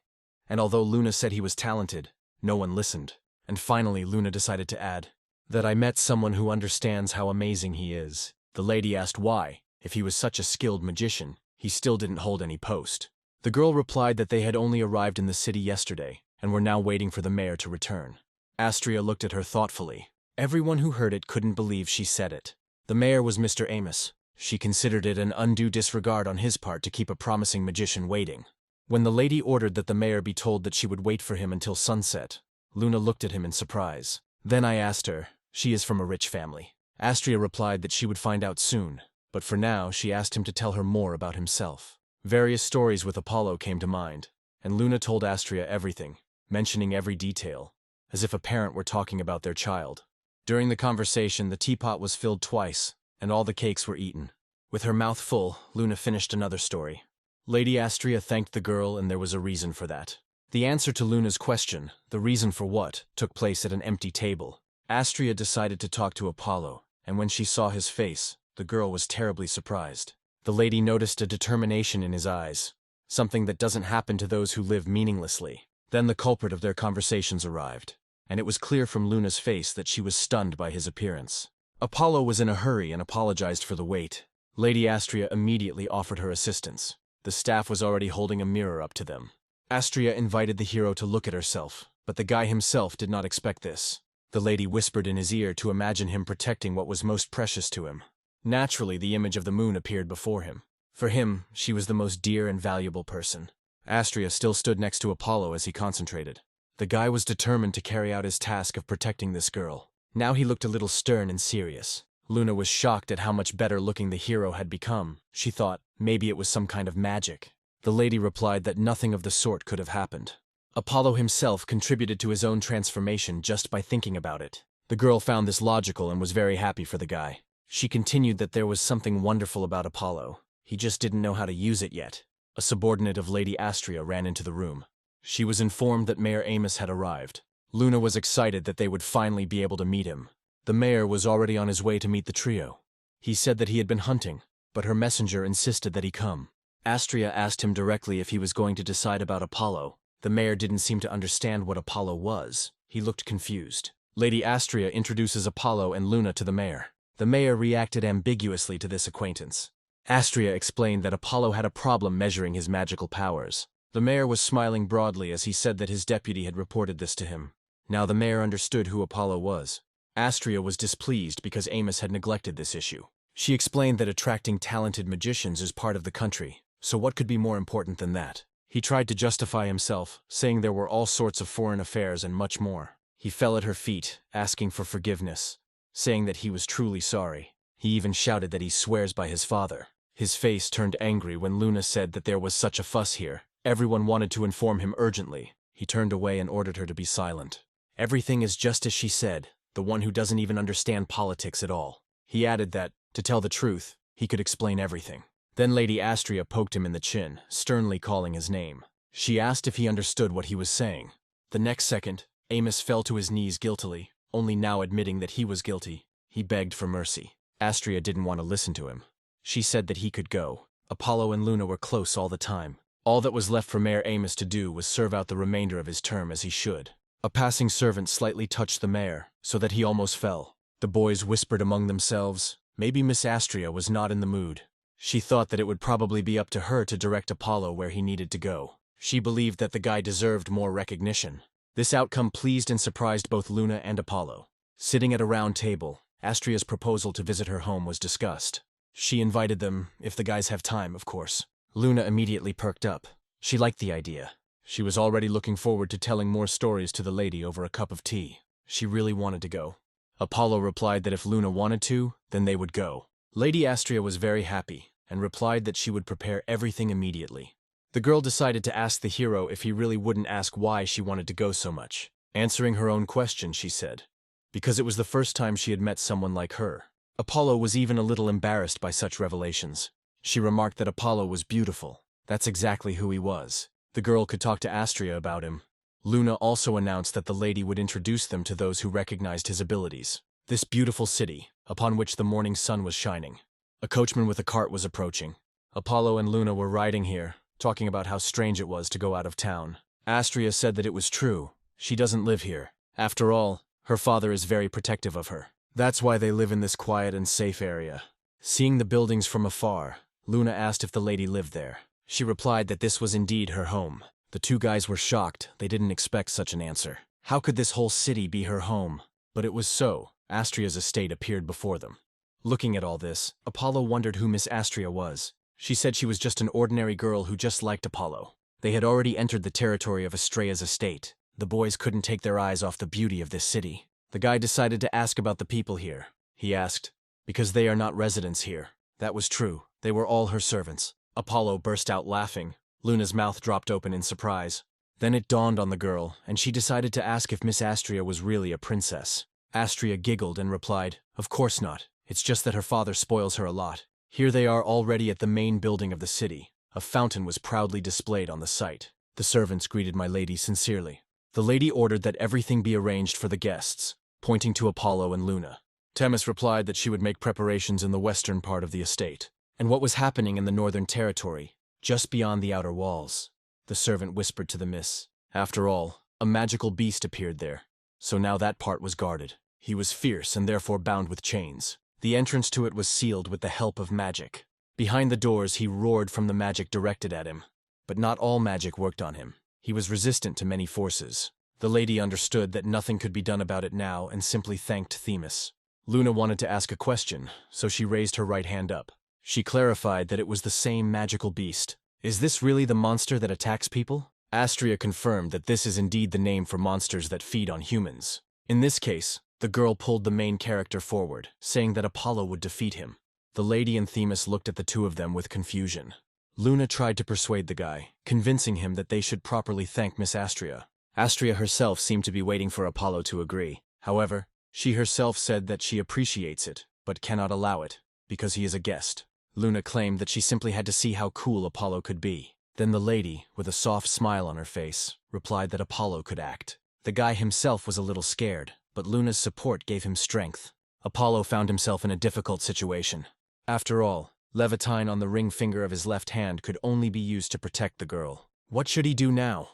And although Luna said he was talented, no one listened. And finally, Luna decided to add that I met someone who understands how amazing he is. The lady asked why, if he was such a skilled magician, he still didn't hold any post. The girl replied that they had only arrived in the city yesterday and were now waiting for the mayor to return. Astria looked at her thoughtfully. Everyone who heard it couldn't believe she said it. The mayor was Mr. Amos. She considered it an undue disregard on his part to keep a promising magician waiting. When the lady ordered that the mayor be told that she would wait for him until sunset, Luna looked at him in surprise. Then I asked her. She is from a rich family. Astria replied that she would find out soon, but for now she asked him to tell her more about himself. Various stories with Apollo came to mind, and Luna told Astria everything, mentioning every detail, as if a parent were talking about their child. During the conversation, the teapot was filled twice, and all the cakes were eaten. With her mouth full, Luna finished another story. Lady Astria thanked the girl, and there was a reason for that. The answer to Luna's question, the reason for what, took place at an empty table. Astria decided to talk to Apollo, and when she saw his face, the girl was terribly surprised. The lady noticed a determination in his eyes, something that doesn't happen to those who live meaninglessly. Then the culprit of their conversations arrived, and it was clear from Luna's face that she was stunned by his appearance. Apollo was in a hurry and apologized for the wait. Lady Astria immediately offered her assistance. The staff was already holding a mirror up to them. Astria invited the hero to look at herself, but the guy himself did not expect this. The lady whispered in his ear to imagine him protecting what was most precious to him. Naturally, the image of the moon appeared before him. For him, she was the most dear and valuable person. Astria still stood next to Apollo as he concentrated. The guy was determined to carry out his task of protecting this girl. Now he looked a little stern and serious. Luna was shocked at how much better looking the hero had become. She thought, maybe it was some kind of magic. The lady replied that nothing of the sort could have happened. Apollo himself contributed to his own transformation just by thinking about it. The girl found this logical and was very happy for the guy. She continued that there was something wonderful about Apollo. He just didn't know how to use it yet. A subordinate of Lady Astria ran into the room. She was informed that Mayor Amos had arrived. Luna was excited that they would finally be able to meet him. The mayor was already on his way to meet the trio. He said that he had been hunting, but her messenger insisted that he come. Astria asked him directly if he was going to decide about Apollo. The mayor didn't seem to understand what Apollo was. He looked confused. Lady Astria introduces Apollo and Luna to the mayor. The mayor reacted ambiguously to this acquaintance. Astria explained that Apollo had a problem measuring his magical powers. The mayor was smiling broadly as he said that his deputy had reported this to him. Now the mayor understood who Apollo was. Astria was displeased because Amos had neglected this issue. She explained that attracting talented magicians is part of the country, so what could be more important than that? He tried to justify himself, saying there were all sorts of foreign affairs and much more. He fell at her feet, asking for forgiveness, saying that he was truly sorry. He even shouted that he swears by his father. His face turned angry when Luna said that there was such a fuss here. Everyone wanted to inform him urgently. He turned away and ordered her to be silent. Everything is just as she said, the one who doesn't even understand politics at all. He added that, to tell the truth, he could explain everything. Then Lady Astria poked him in the chin, sternly calling his name. She asked if he understood what he was saying. The next second, Amos fell to his knees guiltily, only now admitting that he was guilty. He begged for mercy. Astria didn't want to listen to him. She said that he could go. Apollo and Luna were close all the time. All that was left for Mayor Amos to do was serve out the remainder of his term as he should. A passing servant slightly touched the mayor, so that he almost fell. The boys whispered among themselves. Maybe Miss Astria was not in the mood. She thought that it would probably be up to her to direct Apollo where he needed to go. She believed that the guy deserved more recognition. This outcome pleased and surprised both Luna and Apollo. Sitting at a round table, Astria's proposal to visit her home was discussed. She invited them, if the guys have time, of course. Luna immediately perked up. She liked the idea. She was already looking forward to telling more stories to the lady over a cup of tea. She really wanted to go. Apollo replied that if Luna wanted to, then they would go. Lady Astria was very happy, and replied that she would prepare everything immediately. The girl decided to ask the hero if he really wouldn't ask why she wanted to go so much. Answering her own question, she said, because it was the first time she had met someone like her. Apollo was even a little embarrassed by such revelations. She remarked that Apollo was beautiful. That's exactly who he was. The girl could talk to Astria about him. Luna also announced that the lady would introduce them to those who recognized his abilities. This beautiful city, upon which the morning sun was shining. A coachman with a cart was approaching. Apollo and Luna were riding here, talking about how strange it was to go out of town. Astria said that it was true. She doesn't live here. After all, her father is very protective of her. That's why they live in this quiet and safe area. Seeing the buildings from afar, Luna asked if the lady lived there. She replied that this was indeed her home. The two guys were shocked. They didn't expect such an answer. How could this whole city be her home? But it was so. Astria's estate appeared before them. Looking at all this, Apollo wondered who Miss Astria was. She said she was just an ordinary girl who just liked Apollo. They had already entered the territory of Astria's estate. The boys couldn't take their eyes off the beauty of this city. The guy decided to ask about the people here. He asked, because they are not residents here. That was true. They were all her servants. Apollo burst out laughing. Luna's mouth dropped open in surprise. Then it dawned on the girl, and she decided to ask if Miss Astria was really a princess. Astria giggled and replied, of course not. It's just that her father spoils her a lot. Here they are already at the main building of the city. A fountain was proudly displayed on the site. The servants greeted my lady sincerely. The lady ordered that everything be arranged for the guests, pointing to Apollo and Luna. Themis replied that she would make preparations in the western part of the estate. And what was happening in the northern territory, just beyond the outer walls? The servant whispered to the miss. After all, a magical beast appeared there, so now that part was guarded. He was fierce and therefore bound with chains. The entrance to it was sealed with the help of magic. Behind the doors he roared from the magic directed at him. But not all magic worked on him. He was resistant to many forces. The lady understood that nothing could be done about it now and simply thanked Themis. Luna wanted to ask a question, so she raised her right hand up. She clarified that it was the same magical beast. Is this really the monster that attacks people? Astria confirmed that this is indeed the name for monsters that feed on humans. In this case, the girl pulled the main character forward, saying that Apollo would defeat him. The lady and Themis looked at the two of them with confusion. Luna tried to persuade the guy, convincing him that they should properly thank Miss Astria. Astria herself seemed to be waiting for Apollo to agree. However, she herself said that she appreciates it, but cannot allow it, because he is a guest. Luna claimed that she simply had to see how cool Apollo could be. Then the lady, with a soft smile on her face, replied that Apollo could act. The guy himself was a little scared, but Luna's support gave him strength. Apollo found himself in a difficult situation. After all, Levitine on the ring finger of his left hand could only be used to protect the girl. What should he do now?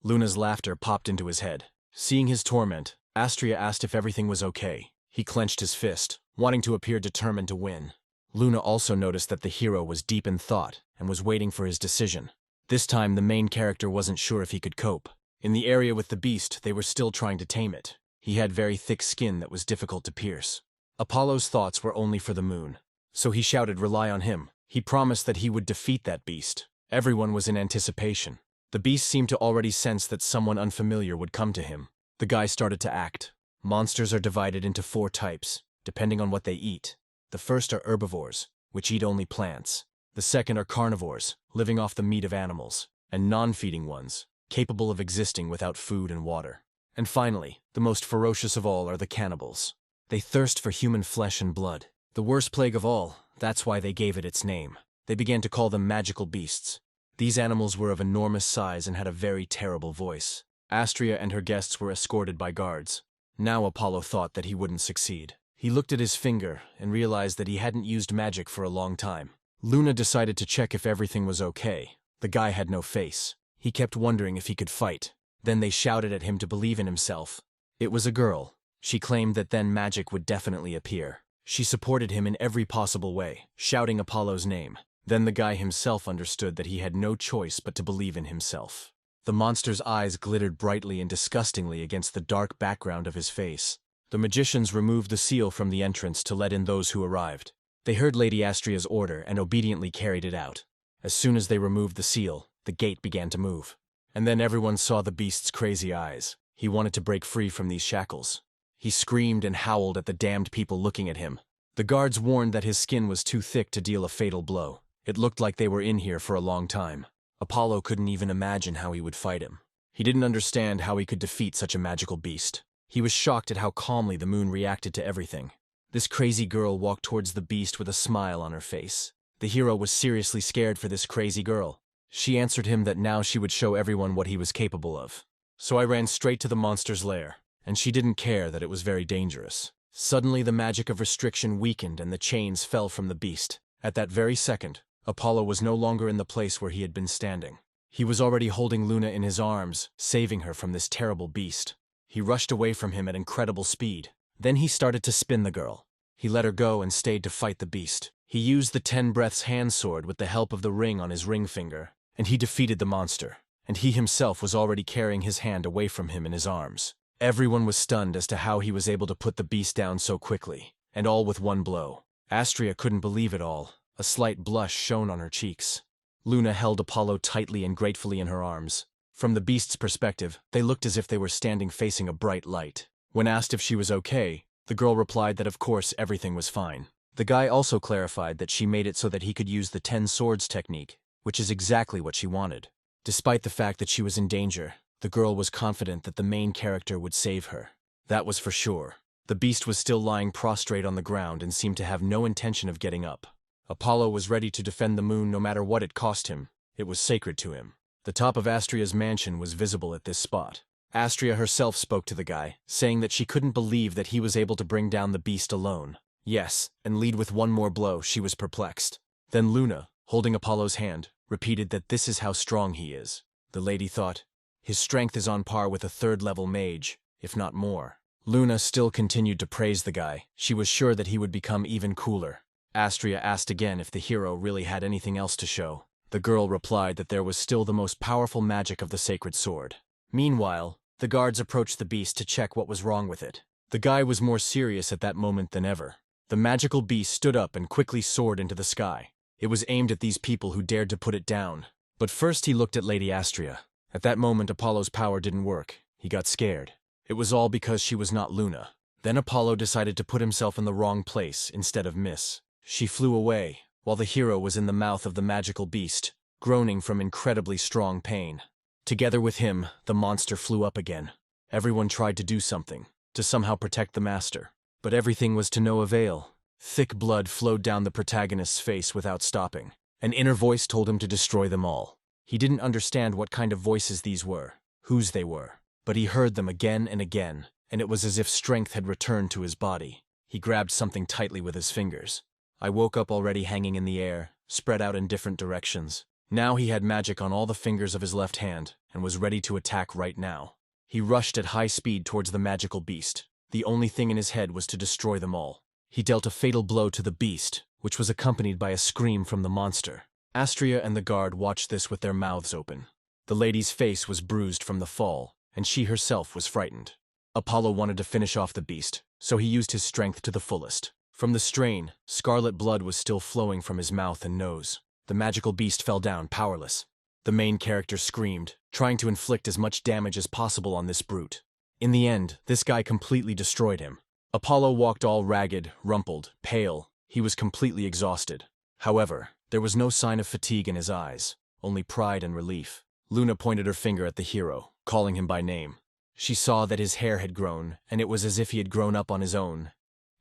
Luna's laughter popped into his head. Seeing his torment, Astria asked if everything was okay. He clenched his fist, wanting to appear determined to win. Luna also noticed that the hero was deep in thought and was waiting for his decision. This time, the main character wasn't sure if he could cope. In the area with the beast, they were still trying to tame it. He had very thick skin that was difficult to pierce. Apollo's thoughts were only for the moon. So he shouted, "Rely on him." He promised that he would defeat that beast. Everyone was in anticipation. The beast seemed to already sense that someone unfamiliar would come to him. The guy started to act. Monsters are divided into 4 types, depending on what they eat. The first are herbivores, which eat only plants. The second are carnivores, living off the meat of animals, and non-feeding ones, capable of existing without food and water. And finally, the most ferocious of all are the cannibals. They thirst for human flesh and blood. The worst plague of all, that's why they gave it its name. They began to call them magical beasts. These animals were of enormous size and had a very terrible voice. Astria and her guests were escorted by guards. Now Apollo thought that he wouldn't succeed. He looked at his finger and realized that he hadn't used magic for a long time. Luna decided to check if everything was okay. The guy had no face. He kept wondering if he could fight. Then they shouted at him to believe in himself. It was a girl. She claimed that then magic would definitely appear. She supported him in every possible way, shouting Apollo's name. Then the guy himself understood that he had no choice but to believe in himself. The monster's eyes glittered brightly and disgustingly against the dark background of his face. The magicians removed the seal from the entrance to let in those who arrived. They heard Lady Astria's order and obediently carried it out. As soon as they removed the seal, the gate began to move. And then everyone saw the beast's crazy eyes. He wanted to break free from these shackles. He screamed and howled at the damned people looking at him. The guards warned that his skin was too thick to deal a fatal blow. It looked like they were in here for a long time. Apollo couldn't even imagine how he would fight him. He didn't understand how he could defeat such a magical beast. He was shocked at how calmly the moon reacted to everything. This crazy girl walked towards the beast with a smile on her face. The hero was seriously scared for this crazy girl. She answered him that now she would show everyone what he was capable of. So I ran straight to the monster's lair, and she didn't care that it was very dangerous. Suddenly the magic of restriction weakened and the chains fell from the beast. At that very second, Apollo was no longer in the place where he had been standing. He was already holding Luna in his arms, saving her from this terrible beast. He rushed away from him at incredible speed. Then he started to spin the girl. He let her go and stayed to fight the beast. He used the 10 breaths hand sword with the help of the ring on his ring finger, and he defeated the monster. And he himself was already carrying his hand away from him in his arms. Everyone was stunned as to how he was able to put the beast down so quickly, and all with one blow. Astria couldn't believe it all. A slight blush shone on her cheeks. Luna held Apollo tightly and gratefully in her arms. From the beast's perspective, they looked as if they were standing facing a bright light. When asked if she was okay, the girl replied that of course everything was fine. The guy also clarified that she made it so that he could use the 10 swords technique, which is exactly what she wanted. Despite the fact that she was in danger, the girl was confident that the main character would save her. That was for sure. The beast was still lying prostrate on the ground and seemed to have no intention of getting up. Apollo was ready to defend the moon no matter what it cost him. It was sacred to him. The top of Astria's mansion was visible at this spot. Astria herself spoke to the guy, saying that she couldn't believe that he was able to bring down the beast alone. Yes, and lead with one more blow, she was perplexed. Then Luna, holding Apollo's hand, repeated that this is how strong he is. The lady thought, his strength is on par with a 3rd-level mage, if not more. Luna still continued to praise the guy. She was sure that he would become even cooler. Astria asked again if the hero really had anything else to show. The girl replied that there was still the most powerful magic of the sacred sword. Meanwhile, the guards approached the beast to check what was wrong with it. The guy was more serious at that moment than ever. The magical beast stood up and quickly soared into the sky. It was aimed at these people who dared to put it down. But first he looked at Lady Astria. At that moment Apollo's power didn't work. He got scared. It was all because she was not Luna. Then Apollo decided to put himself in the wrong place instead of miss. She flew away, while the hero was in the mouth of the magical beast, groaning from incredibly strong pain. Together with him, the monster flew up again. Everyone tried to do something, to somehow protect the master. But everything was to no avail. Thick blood flowed down the protagonist's face without stopping. An inner voice told him to destroy them all. He didn't understand what kind of voices these were, whose they were, but he heard them again and again, and it was as if strength had returned to his body. He grabbed something tightly with his fingers. I woke up already hanging in the air, spread out in different directions. Now he had magic on all the fingers of his left hand, and was ready to attack right now. He rushed at high speed towards the magical beast. The only thing in his head was to destroy them all. He dealt a fatal blow to the beast, which was accompanied by a scream from the monster. Astria and the guard watched this with their mouths open. The lady's face was bruised from the fall, and she herself was frightened. Apollo wanted to finish off the beast, so he used his strength to the fullest. From the strain, scarlet blood was still flowing from his mouth and nose. The magical beast fell down, powerless. The main character screamed, trying to inflict as much damage as possible on this brute. In the end, this guy completely destroyed him. Apollo walked all ragged, rumpled, pale. He was completely exhausted. However, there was no sign of fatigue in his eyes, only pride and relief. Luna pointed her finger at the hero, calling him by name. She saw that his hair had grown, and it was as if he had grown up on his own.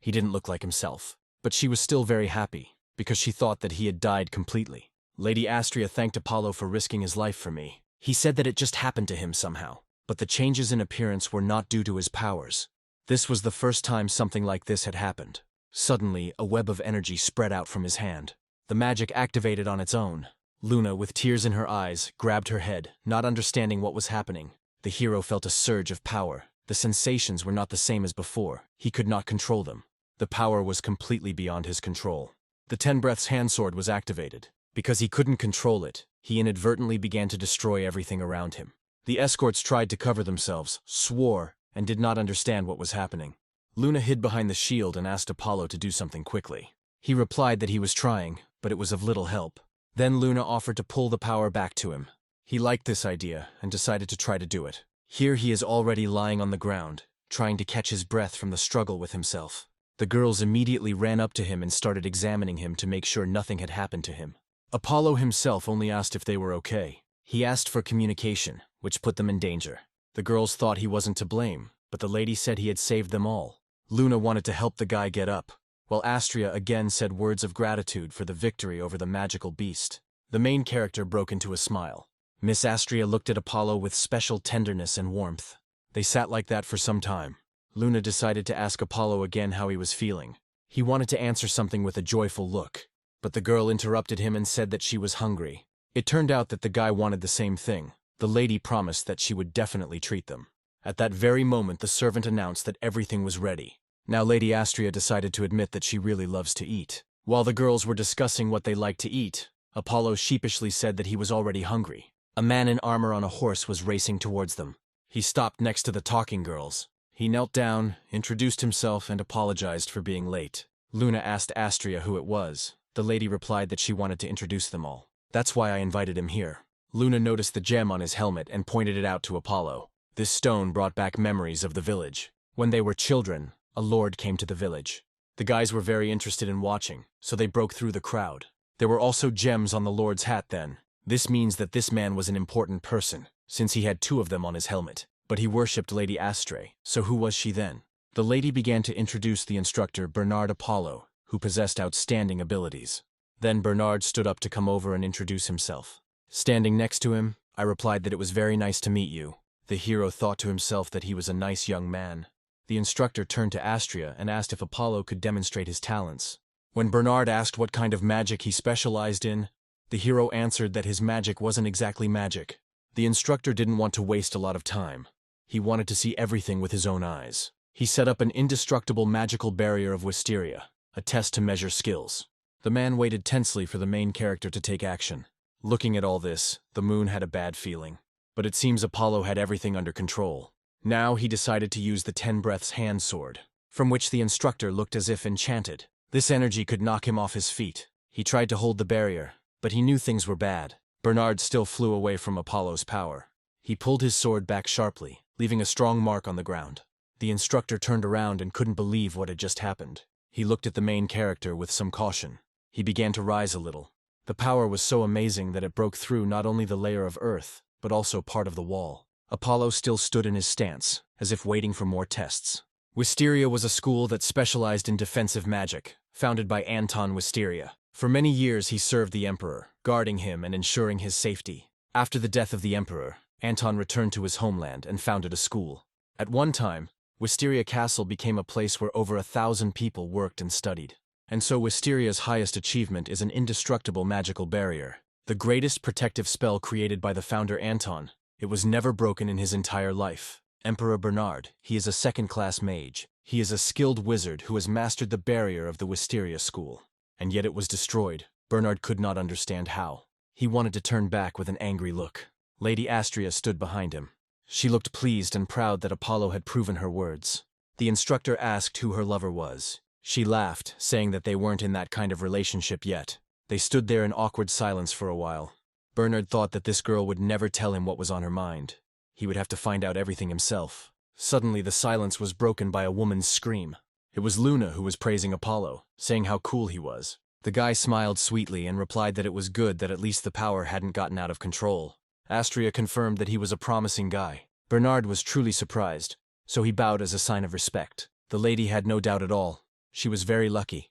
He didn't look like himself, but she was still very happy, because she thought that he had died completely. Lady Astria thanked Apollo for risking his life for me. He said that it just happened to him somehow, but the changes in appearance were not due to his powers. This was the first time something like this had happened. Suddenly, a web of energy spread out from his hand. The magic activated on its own. Luna, with tears in her eyes, grabbed her head, not understanding what was happening. The hero felt a surge of power. The sensations were not the same as before. He could not control them. The power was completely beyond his control. The 10 Breaths hand sword was activated. Because he couldn't control it, he inadvertently began to destroy everything around him. The escorts tried to cover themselves, swore, and did not understand what was happening. Luna hid behind the shield and asked Apollo to do something quickly. He replied that he was trying, but it was of little help. Then Luna offered to pull the power back to him. He liked this idea and decided to try to do it. Here he is already lying on the ground, trying to catch his breath from the struggle with himself. The girls immediately ran up to him and started examining him to make sure nothing had happened to him. Apollo himself only asked if they were okay. He asked for communication, which put them in danger. The girls thought he wasn't to blame, but the lady said he had saved them all. Luna wanted to help the guy get up, while Astria again said words of gratitude for the victory over the magical beast. The main character broke into a smile. Miss Astria looked at Apollo with special tenderness and warmth. They sat like that for some time. Luna decided to ask Apollo again how he was feeling. He wanted to answer something with a joyful look, but the girl interrupted him and said that she was hungry. It turned out that the guy wanted the same thing. The lady promised that she would definitely treat them. At that very moment, the servant announced that everything was ready. Now Lady Astria decided to admit that she really loves to eat. While the girls were discussing what they liked to eat, Apollo sheepishly said that he was already hungry. A man in armor on a horse was racing towards them. He stopped next to the talking girls. He knelt down, introduced himself, and apologized for being late. Luna asked Astria who it was. The lady replied that she wanted to introduce them all. That's why I invited him here. Luna noticed the gem on his helmet and pointed it out to Apollo. This stone brought back memories of the village. When they were children, a lord came to the village. The guys were very interested in watching, so they broke through the crowd. There were also gems on the lord's hat then. This means that this man was an important person, since he had 2 of them on his helmet. But he worshipped Lady Astria, so who was she then? The lady began to introduce the instructor Bernard Apollo, who possessed outstanding abilities. Then Bernard stood up to come over and introduce himself. Standing next to him, I replied that it was very nice to meet you. The hero thought to himself that he was a nice young man. The instructor turned to Astria and asked if Apollo could demonstrate his talents. When Bernard asked what kind of magic he specialized in, the hero answered that his magic wasn't exactly magic. The instructor didn't want to waste a lot of time. He wanted to see everything with his own eyes. He set up an indestructible magical barrier of Wisteria, a test to measure skills. The man waited tensely for the main character to take action. Looking at all this, the moon had a bad feeling. But it seems Apollo had everything under control. Now he decided to use the 10 Breaths hand sword, from which the instructor looked as if enchanted. This energy could knock him off his feet. He tried to hold the barrier, but he knew things were bad. Bernard still flew away from Apollo's power. He pulled his sword back sharply, leaving a strong mark on the ground. The instructor turned around and couldn't believe what had just happened. He looked at the main character with some caution. He began to rise a little. The power was so amazing that it broke through not only the layer of earth, but also part of the wall. Apollo still stood in his stance, as if waiting for more tests. Wisteria was a school that specialized in defensive magic, founded by Anton Wisteria. For many years he served the emperor, guarding him and ensuring his safety. After the death of the emperor, Anton returned to his homeland and founded a school. At one time, Wisteria Castle became a place where over 1,000 people worked and studied. And so Wisteria's highest achievement is an indestructible magical barrier. The greatest protective spell created by the founder Anton. It was never broken in his entire life. Emperor Bernard, he is a second-class mage. He is a skilled wizard who has mastered the barrier of the Wisteria school. And yet it was destroyed. Bernard could not understand how. He wanted to turn back with an angry look. Lady Astria stood behind him. She looked pleased and proud that Apollo had proven her words. The instructor asked who her lover was. She laughed, saying that they weren't in that kind of relationship yet. They stood there in awkward silence for a while. Bernard thought that this girl would never tell him what was on her mind. He would have to find out everything himself. Suddenly the silence was broken by a woman's scream. It was Luna who was praising Apollo, saying how cool he was. The guy smiled sweetly and replied that it was good that at least the power hadn't gotten out of control. Astria confirmed that he was a promising guy. Bernard was truly surprised, so he bowed as a sign of respect. The lady had no doubt at all. She was very lucky.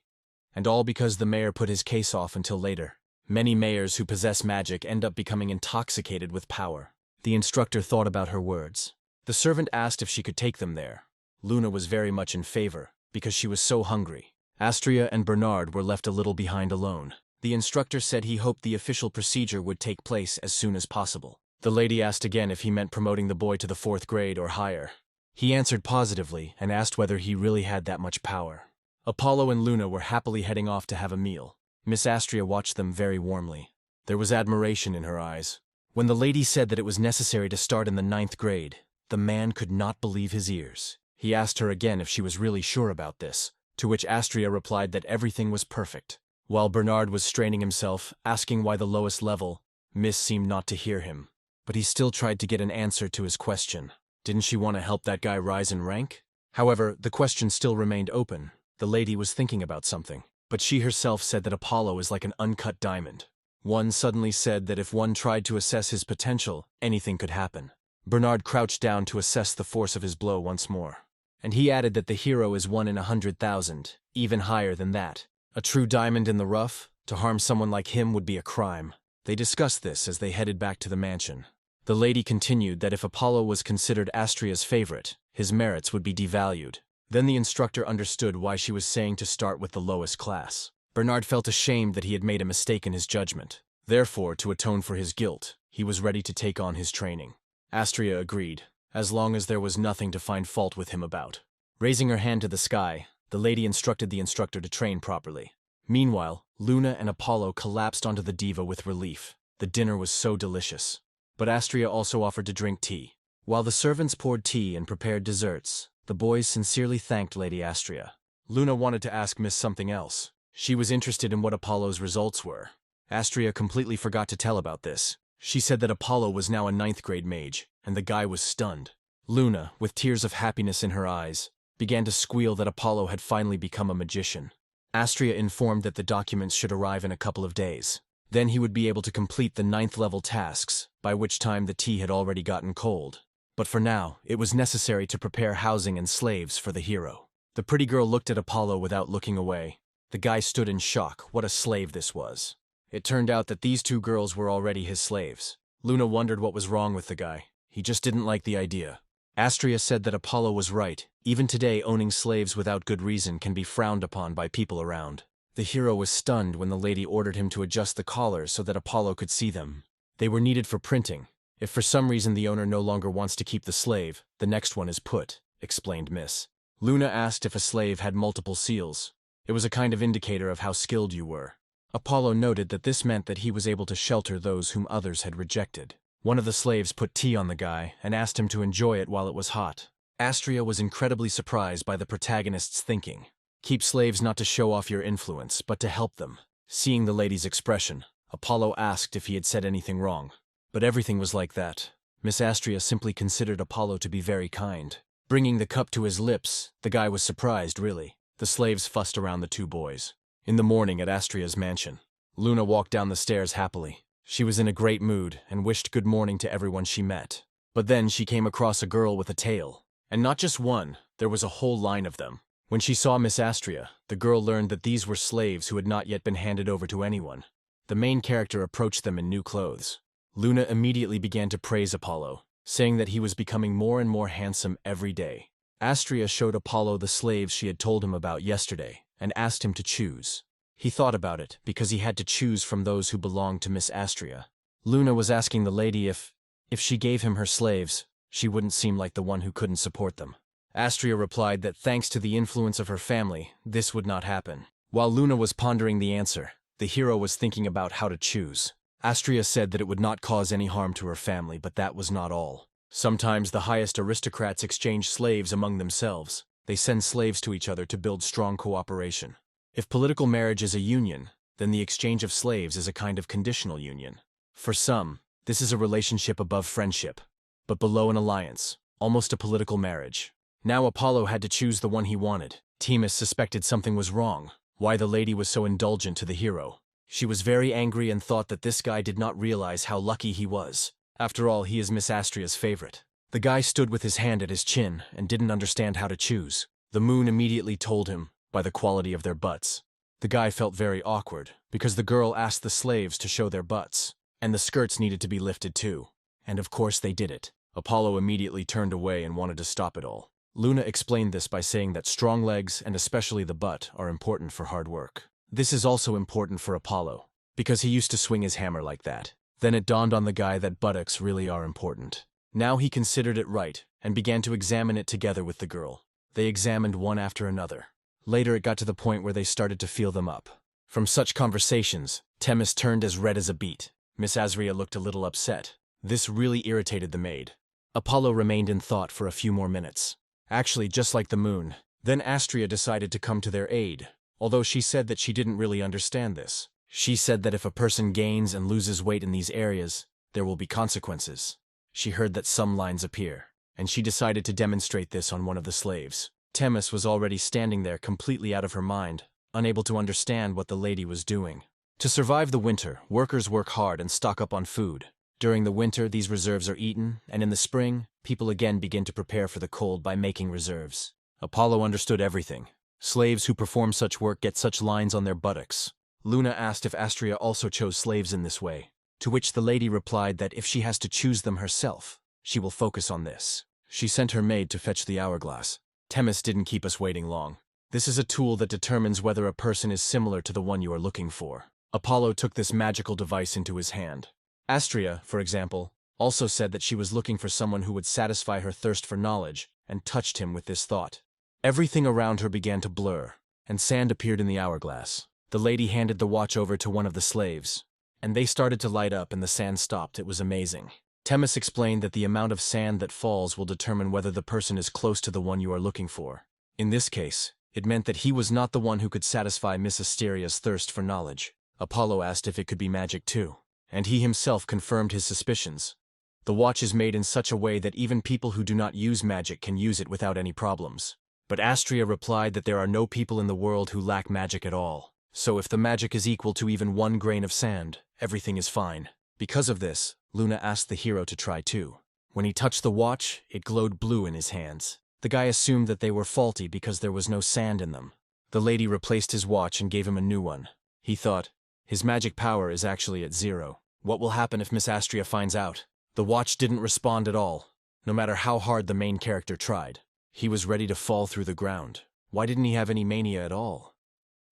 And all because the mayor put his case off until later. Many mayors who possess magic end up becoming intoxicated with power. The instructor thought about her words. The servant asked if she could take them there. Luna was very much in favor, because she was so hungry. Astria and Bernard were left a little behind alone. The instructor said he hoped the official procedure would take place as soon as possible. The lady asked again if he meant promoting the boy to the 4th grade or higher. He answered positively and asked whether he really had that much power. Apollo and Luna were happily heading off to have a meal. Miss Astria watched them very warmly. There was admiration in her eyes. When the lady said that it was necessary to start in the 9th grade, the man could not believe his ears. He asked her again if she was really sure about this, to which Astria replied that everything was perfect. While Bernard was straining himself, asking why the lowest level, Miss seemed not to hear him. But he still tried to get an answer to his question. Didn't she want to help that guy rise in rank? However, the question still remained open. The lady was thinking about something. But she herself said that Apollo is like an uncut diamond. One suddenly said that if one tried to assess his potential, anything could happen. Bernard crouched down to assess the force of his blow once more. And he added that the hero is 1 in 100,000, even higher than that. A true diamond in the rough, to harm someone like him would be a crime. They discussed this as they headed back to the mansion. The lady continued that if Apollo was considered Astria's favorite, his merits would be devalued. Then the instructor understood why she was saying to start with the lowest class. Bernard felt ashamed that he had made a mistake in his judgment. Therefore, to atone for his guilt, he was ready to take on his training. Astria agreed, as long as there was nothing to find fault with him about. Raising her hand to the sky, the lady instructed the instructor to train properly. Meanwhile, Luna and Apollo collapsed onto the diva with relief. The dinner was so delicious. But Astria also offered to drink tea. While the servants poured tea and prepared desserts, the boys sincerely thanked Lady Astria. Luna wanted to ask Miss something else. She was interested in what Apollo's results were. Astria completely forgot to tell about this. She said that Apollo was now a 9th grade mage, and the guy was stunned. Luna, with tears of happiness in her eyes, began to squeal that Apollo had finally become a magician. Astria informed that the documents should arrive in a couple of days. Then he would be able to complete the 9th level tasks, by which time the tea had already gotten cold. But for now, it was necessary to prepare housing and slaves for the hero. The pretty girl looked at Apollo without looking away. The guy stood in shock. What a slave this was. It turned out that these 2 girls were already his slaves. Luna wondered what was wrong with the guy. He just didn't like the idea. Astria said that Apollo was right. Even today, owning slaves without good reason can be frowned upon by people around. The hero was stunned when the lady ordered him to adjust the collars so that Apollo could see them. They were needed for printing. If for some reason the owner no longer wants to keep the slave, the next one is put, explained Miss. Luna asked if a slave had multiple seals. It was a kind of indicator of how skilled you were. Apollo noted that this meant that he was able to shelter those whom others had rejected. One of the slaves put tea on the guy and asked him to enjoy it while it was hot. Astria was incredibly surprised by the protagonist's thinking. Keep slaves not to show off your influence, but to help them. Seeing the lady's expression, Apollo asked if he had said anything wrong. But everything was like that. Miss Astria simply considered Apollo to be very kind. Bringing the cup to his lips, the guy was surprised, really. The slaves fussed around the 2 boys. In the morning at Astria's mansion, Luna walked down the stairs happily. She was in a great mood and wished good morning to everyone she met. But then she came across a girl with a tail. And not just one, there was a whole line of them. When she saw Miss Astria, the girl learned that these were slaves who had not yet been handed over to anyone. The main character approached them in new clothes. Luna immediately began to praise Apollo, saying that he was becoming more and more handsome every day. Astria showed Apollo the slaves she had told him about yesterday, and asked him to choose. He thought about it, because he had to choose from those who belonged to Miss Astria. Luna was asking the lady if she gave him her slaves, she wouldn't seem like the one who couldn't support them. Astria replied that thanks to the influence of her family, this would not happen. While Luna was pondering the answer, the hero was thinking about how to choose. Astria said that it would not cause any harm to her family, but that was not all. Sometimes the highest aristocrats exchange slaves among themselves. They send slaves to each other to build strong cooperation. If political marriage is a union, then the exchange of slaves is a kind of conditional union. For some, this is a relationship above friendship, but below an alliance, almost a political marriage. Now Apollo had to choose the one he wanted. Themis suspected something was wrong, why the lady was so indulgent to the hero. She was very angry and thought that this guy did not realize how lucky he was. After all, he is Miss Astria's favorite. The guy stood with his hand at his chin and didn't understand how to choose. The moon immediately told him, by the quality of their butts. The guy felt very awkward, because the girl asked the slaves to show their butts, and the skirts needed to be lifted too. And of course they did it. Apollo immediately turned away and wanted to stop it all. Luna explained this by saying that strong legs, and especially the butt, are important for hard work. This is also important for Apollo, because he used to swing his hammer like that. Then it dawned on the guy that buttocks really are important. Now he considered it right, and began to examine it together with the girl. They examined one after another. Later it got to the point where they started to feel them up. From such conversations, Themis turned as red as a beet. Miss Astria looked a little upset. This really irritated the maid. Apollo remained in thought for a few more minutes. Actually, just like the moon. Then Astria decided to come to their aid, although she said that she didn't really understand this. She said that if a person gains and loses weight in these areas, there will be consequences. She heard that some lines appear, and she decided to demonstrate this on one of the slaves. Themis was already standing there completely out of her mind, unable to understand what the lady was doing. To survive the winter, workers work hard and stock up on food. During the winter, these reserves are eaten, and in the spring, people again begin to prepare for the cold by making reserves. Apollo understood everything. Slaves who perform such work get such lines on their buttocks. Luna asked if Astria also chose slaves in this way, to which the lady replied that if she has to choose them herself, she will focus on this. She sent her maid to fetch the hourglass. Themis didn't keep us waiting long. This is a tool that determines whether a person is similar to the one you are looking for. Apollo took this magical device into his hand. Astria, for example, also said that she was looking for someone who would satisfy her thirst for knowledge, and touched him with this thought. Everything around her began to blur, and sand appeared in the hourglass. The lady handed the watch over to one of the slaves, and they started to light up and the sand stopped. It was amazing. Themis explained that the amount of sand that falls will determine whether the person is close to the one you are looking for. In this case, it meant that he was not the one who could satisfy Miss Asteria's thirst for knowledge. Apollo asked if it could be magic too, and he himself confirmed his suspicions. The watch is made in such a way that even people who do not use magic can use it without any problems. But Astria replied that there are no people in the world who lack magic at all. So if the magic is equal to even 1 grain of sand, everything is fine. Because of this, Luna asked the hero to try too. When he touched the watch, it glowed blue in his hands. The guy assumed that they were faulty because there was no sand in them. The lady replaced his watch and gave him a new one. He thought, his magic power is actually at 0. What will happen if Miss Astria finds out? The watch didn't respond at all, no matter how hard the main character tried. He was ready to fall through the ground. Why didn't he have any mania at all?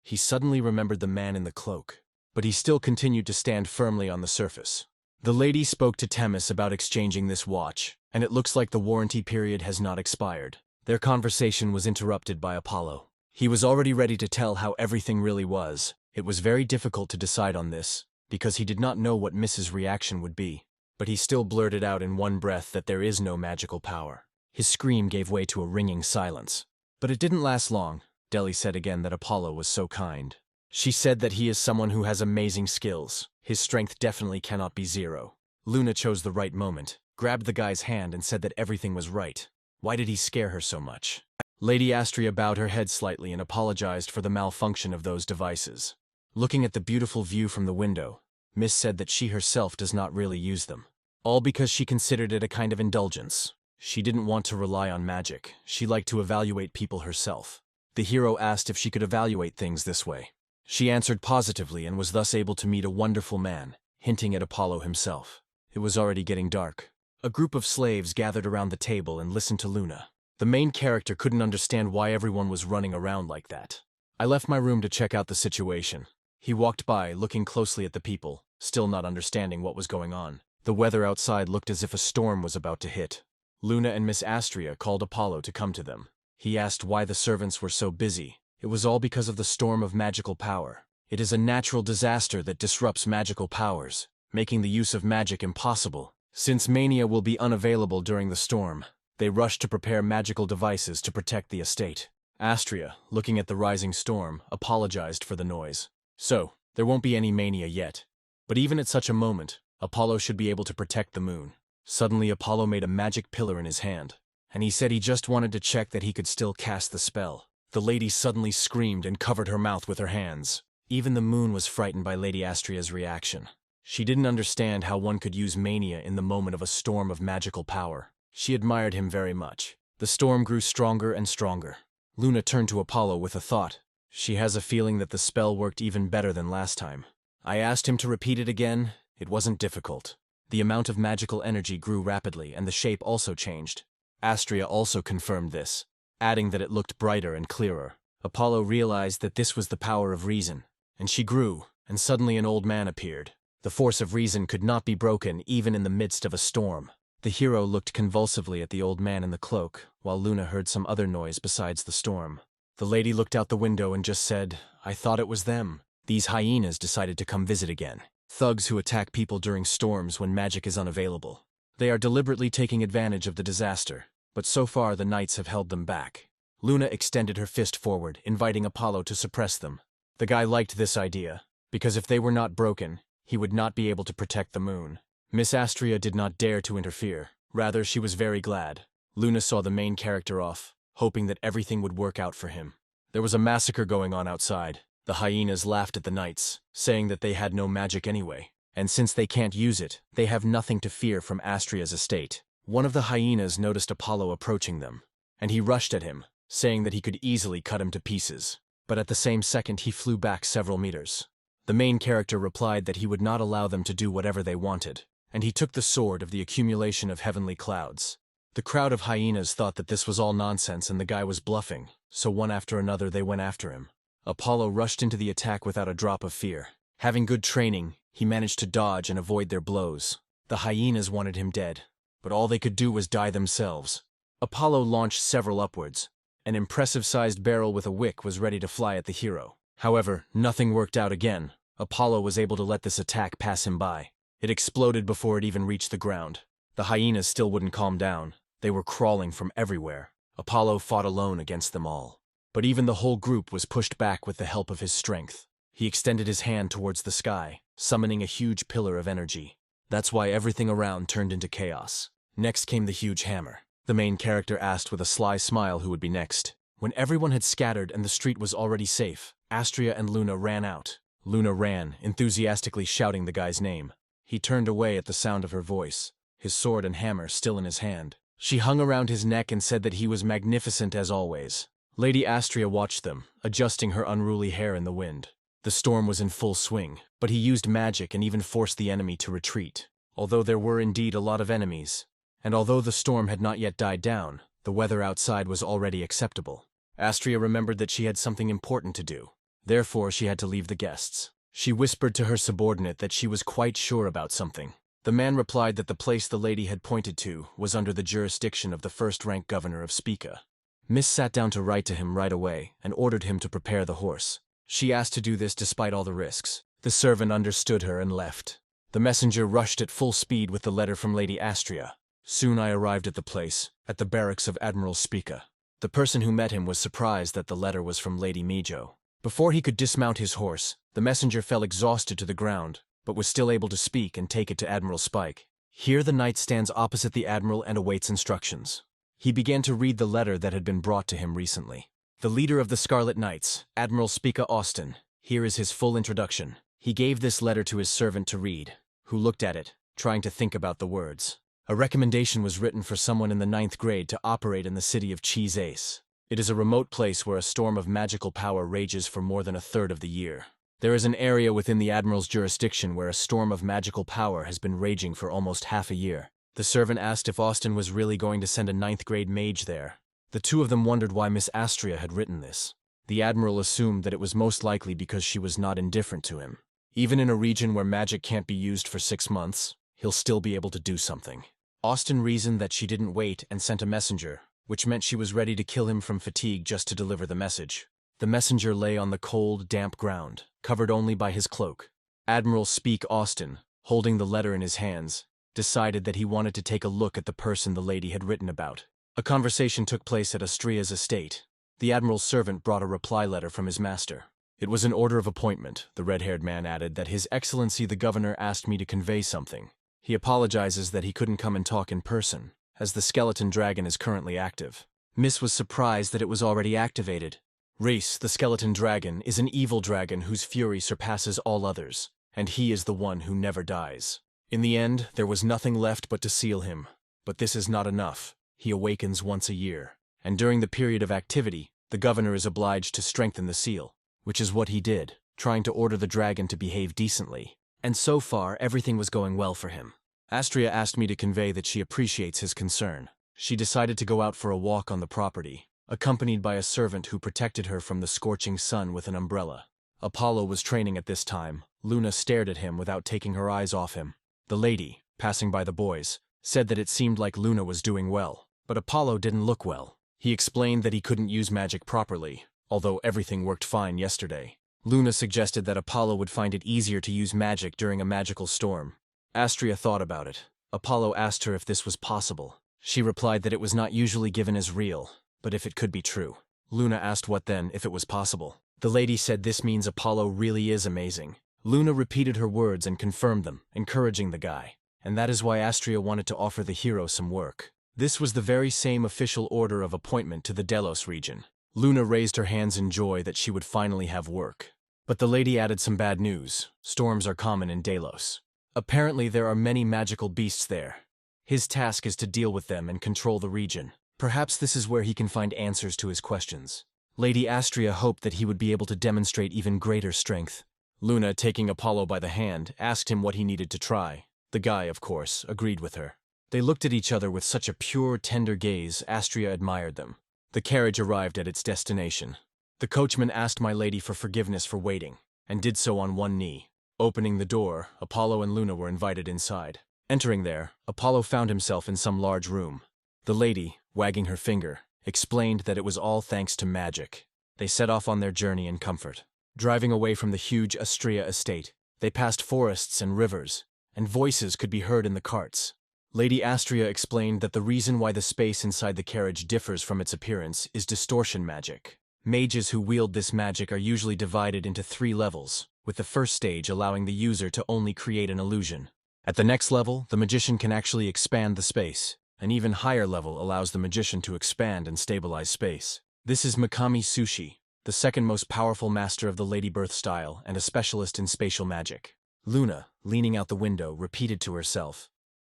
He suddenly remembered the man in the cloak, but he still continued to stand firmly on the surface. The lady spoke to Themis about exchanging this watch, and it looks like the warranty period has not expired. Their conversation was interrupted by Apollo. He was already ready to tell how everything really was. It was very difficult to decide on this, because he did not know what Mrs. reaction would be. But he still blurted out in one breath that there is no magical power. His scream gave way to a ringing silence. But it didn't last long. Deli said again that Apollo was so kind. She said that he is someone who has amazing skills. His strength definitely cannot be 0. Luna chose the right moment, grabbed the guy's hand and said that everything was right. Why did he scare her so much? Lady Astria bowed her head slightly and apologized for the malfunction of those devices. Looking at the beautiful view from the window, Miss said that she herself does not really use them. All because she considered it a kind of indulgence. She didn't want to rely on magic. She liked to evaluate people herself. The hero asked if she could evaluate things this way. She answered positively and was thus able to meet a wonderful man, hinting at Apollo himself. It was already getting dark. A group of slaves gathered around the table and listened to Luna. The main character couldn't understand why everyone was running around like that. I left my room to check out the situation. He walked by, looking closely at the people, still not understanding what was going on. The weather outside looked as if a storm was about to hit. Luna and Miss Astria called Apollo to come to them. He asked why the servants were so busy. It was all because of the storm of magical power. It is a natural disaster that disrupts magical powers, making the use of magic impossible. Since mania will be unavailable during the storm, they rushed to prepare magical devices to protect the estate. Astria, looking at the rising storm, apologized for the noise. So, there won't be any mania yet. But even at such a moment, Apollo should be able to protect the moon. Suddenly Apollo made a magic pillar in his hand, and he said he just wanted to check that he could still cast the spell. The lady suddenly screamed and covered her mouth with her hands. Even the moon was frightened by Lady Astria's reaction. She didn't understand how one could use mania in the moment of a storm of magical power. She admired him very much. The storm grew stronger and stronger. Luna turned to Apollo with a thought. She has a feeling that the spell worked even better than last time. I asked him to repeat it again. It wasn't difficult. The amount of magical energy grew rapidly, and the shape also changed. Astria also confirmed this, adding that it looked brighter and clearer. Apollo realized that this was the power of reason, and she grew, and suddenly an old man appeared. The force of reason could not be broken even in the midst of a storm. The hero looked convulsively at the old man in the cloak, while Luna heard some other noise besides the storm. The lady looked out the window and just said, "I thought it was them. These hyenas decided to come visit again. Thugs who attack people during storms when magic is unavailable. They are deliberately taking advantage of the disaster, but so far the knights have held them back." Luna extended her fist forward, inviting Apollo to suppress them. The guy liked this idea, because if they were not broken, he would not be able to protect the moon. Miss Astria did not dare to interfere. Rather, she was very glad. Luna saw the main character off, hoping that everything would work out for him. There was a massacre going on outside. The hyenas laughed at the knights, saying that they had no magic anyway, and since they can't use it, they have nothing to fear from Astria's estate. One of the hyenas noticed Apollo approaching them, and he rushed at him, saying that he could easily cut him to pieces. But at the same second he flew back several meters. The main character replied that he would not allow them to do whatever they wanted, and he took the sword of the accumulation of heavenly clouds. The crowd of hyenas thought that this was all nonsense and the guy was bluffing, so one after another they went after him. Apollo rushed into the attack without a drop of fear. Having good training, he managed to dodge and avoid their blows. The hyenas wanted him dead, but all they could do was die themselves. Apollo launched several upwards. An impressive-sized barrel with a wick was ready to fly at the hero. However, nothing worked out again. Apollo was able to let this attack pass him by. It exploded before it even reached the ground. The hyenas still wouldn't calm down. They were crawling from everywhere. Apollo fought alone against them all. But even the whole group was pushed back with the help of his strength. He extended his hand towards the sky, summoning a huge pillar of energy. That's why everything around turned into chaos. Next came the huge hammer. The main character asked with a sly smile who would be next. When everyone had scattered and the street was already safe, Astria and Luna ran out. Luna ran, enthusiastically shouting the guy's name. He turned away at the sound of her voice, his sword and hammer still in his hand. She hung around his neck and said that he was magnificent as always. Lady Astria watched them, adjusting her unruly hair in the wind. The storm was in full swing, but he used magic and even forced the enemy to retreat. Although there were indeed a lot of enemies, and although the storm had not yet died down, the weather outside was already acceptable. Astria remembered that she had something important to do. Therefore, she had to leave the guests. She whispered to her subordinate that she was quite sure about something. The man replied that the place the lady had pointed to was under the jurisdiction of the first-rank governor of Spika. Miss sat down to write to him right away and ordered him to prepare the horse. She asked to do this despite all the risks. The servant understood her and left. The messenger rushed at full speed with the letter from Lady Astria. Soon I arrived at the place, at the barracks of Admiral Spika. The person who met him was surprised that the letter was from Lady Mijo. Before he could dismount his horse, the messenger fell exhausted to the ground, but was still able to speak and take it to Admiral Spike. Here the knight stands opposite the admiral and awaits instructions. He began to read the letter that had been brought to him recently. The leader of the Scarlet Knights, Admiral Spika Austin. Here is his full introduction. He gave this letter to his servant to read, who looked at it, trying to think about the words. A recommendation was written for someone in the 9th grade to operate in the city of Cheese Ace. It is a remote place where a storm of magical power rages for more than a third of the year. There is an area within the Admiral's jurisdiction where a storm of magical power has been raging for almost half a year. The servant asked if Austin was really going to send a 9th-grade mage there. The two of them wondered why Miss Astria had written this. The Admiral assumed that it was most likely because she was not indifferent to him. Even in a region where magic can't be used for 6 months, he'll still be able to do something. Austin reasoned that she didn't wait and sent a messenger, which meant she was ready to kill him from fatigue just to deliver the message. The messenger lay on the cold, damp ground, covered only by his cloak. Admiral Speak Austin, holding the letter in his hands, decided that he wanted to take a look at the person the lady had written about. A conversation took place at Astria's estate. The Admiral's servant brought a reply letter from his master. It was an order of appointment. The red-haired man added that His Excellency the Governor asked me to convey something. He apologizes that he couldn't come and talk in person, as the skeleton dragon is currently active. Miss was surprised that it was already activated. Reese, the skeleton dragon, is an evil dragon whose fury surpasses all others, and he is the one who never dies. In the end, there was nothing left but to seal him. But this is not enough. He awakens once a year, and during the period of activity, the governor is obliged to strengthen the seal, which is what he did, trying to order the dragon to behave decently. And so far, everything was going well for him. Astria asked me to convey that she appreciates his concern. She decided to go out for a walk on the property, accompanied by a servant who protected her from the scorching sun with an umbrella. Apollo was training at this time. Luna stared at him without taking her eyes off him. The lady, passing by the boys, said that it seemed like Luna was doing well, but Apollo didn't look well. He explained that he couldn't use magic properly, although everything worked fine yesterday. Luna suggested that Apollo would find it easier to use magic during a magical storm. Astria thought about it. Apollo asked her if this was possible. She replied that it was not usually given as real, but if it could be true. Luna asked what then, if it was possible. The lady said this means Apollo really is amazing. Luna repeated her words and confirmed them, encouraging the guy. And that is why Astria wanted to offer the hero some work. This was the very same official order of appointment to the Delos region. Luna raised her hands in joy that she would finally have work. But the lady added some bad news. Storms are common in Delos. Apparently there are many magical beasts there. His task is to deal with them and control the region. Perhaps this is where he can find answers to his questions. Lady Astria hoped that he would be able to demonstrate even greater strength. Luna, taking Apollo by the hand, asked him what he needed to try. The guy, of course, agreed with her. They looked at each other with such a pure, tender gaze, Astria admired them. The carriage arrived at its destination. The coachman asked my lady for forgiveness for waiting, and did so on one knee. Opening the door, Apollo and Luna were invited inside. Entering there, Apollo found himself in some large room. The lady, wagging her finger, explained that it was all thanks to magic. They set off on their journey in comfort. Driving away from the huge Astria estate, they passed forests and rivers, and voices could be heard in the carts. Lady Astria explained that the reason why the space inside the carriage differs from its appearance is distortion magic. Mages who wield this magic are usually divided into 3 levels, with the first stage allowing the user to only create an illusion. At the next level, the magician can actually expand the space. An even higher level allows the magician to expand and stabilize space. This is Mikami Sushi, the second most powerful master of the Ladybirth style and a specialist in spatial magic. Luna, leaning out the window, repeated to herself,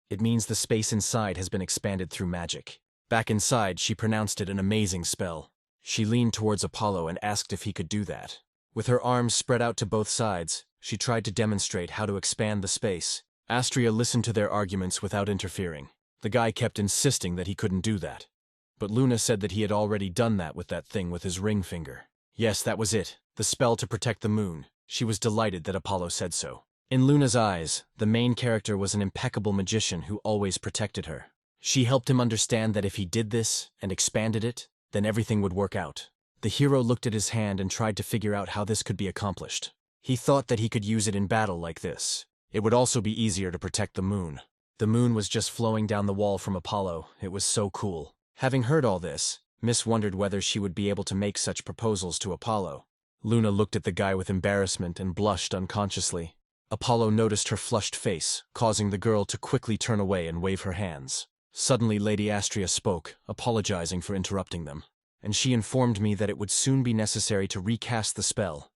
"It means the space inside has been expanded through magic." Back inside, she pronounced it an amazing spell. She leaned towards Apollo and asked if he could do that. With her arms spread out to both sides, she tried to demonstrate how to expand the space. Astria listened to their arguments without interfering. The guy kept insisting that he couldn't do that. But Luna said that he had already done that with that thing with his ring finger. Yes, that was it, the spell to protect the moon. She was delighted that Apollo said so. In Luna's eyes, the main character was an impeccable magician who always protected her. She helped him understand that if he did this and expanded it, then everything would work out. The hero looked at his hand and tried to figure out how this could be accomplished. He thought that he could use it in battle like this. It would also be easier to protect the moon. The moon was just flowing down the wall from Apollo. It was so cool. Having heard all this, Miss wondered whether she would be able to make such proposals to Apollo. Luna looked at the guy with embarrassment and blushed unconsciously. Apollo noticed her flushed face, causing the girl to quickly turn away and wave her hands. Suddenly Lady Astria spoke, apologizing for interrupting them, and she informed me that it would soon be necessary to recast the spell,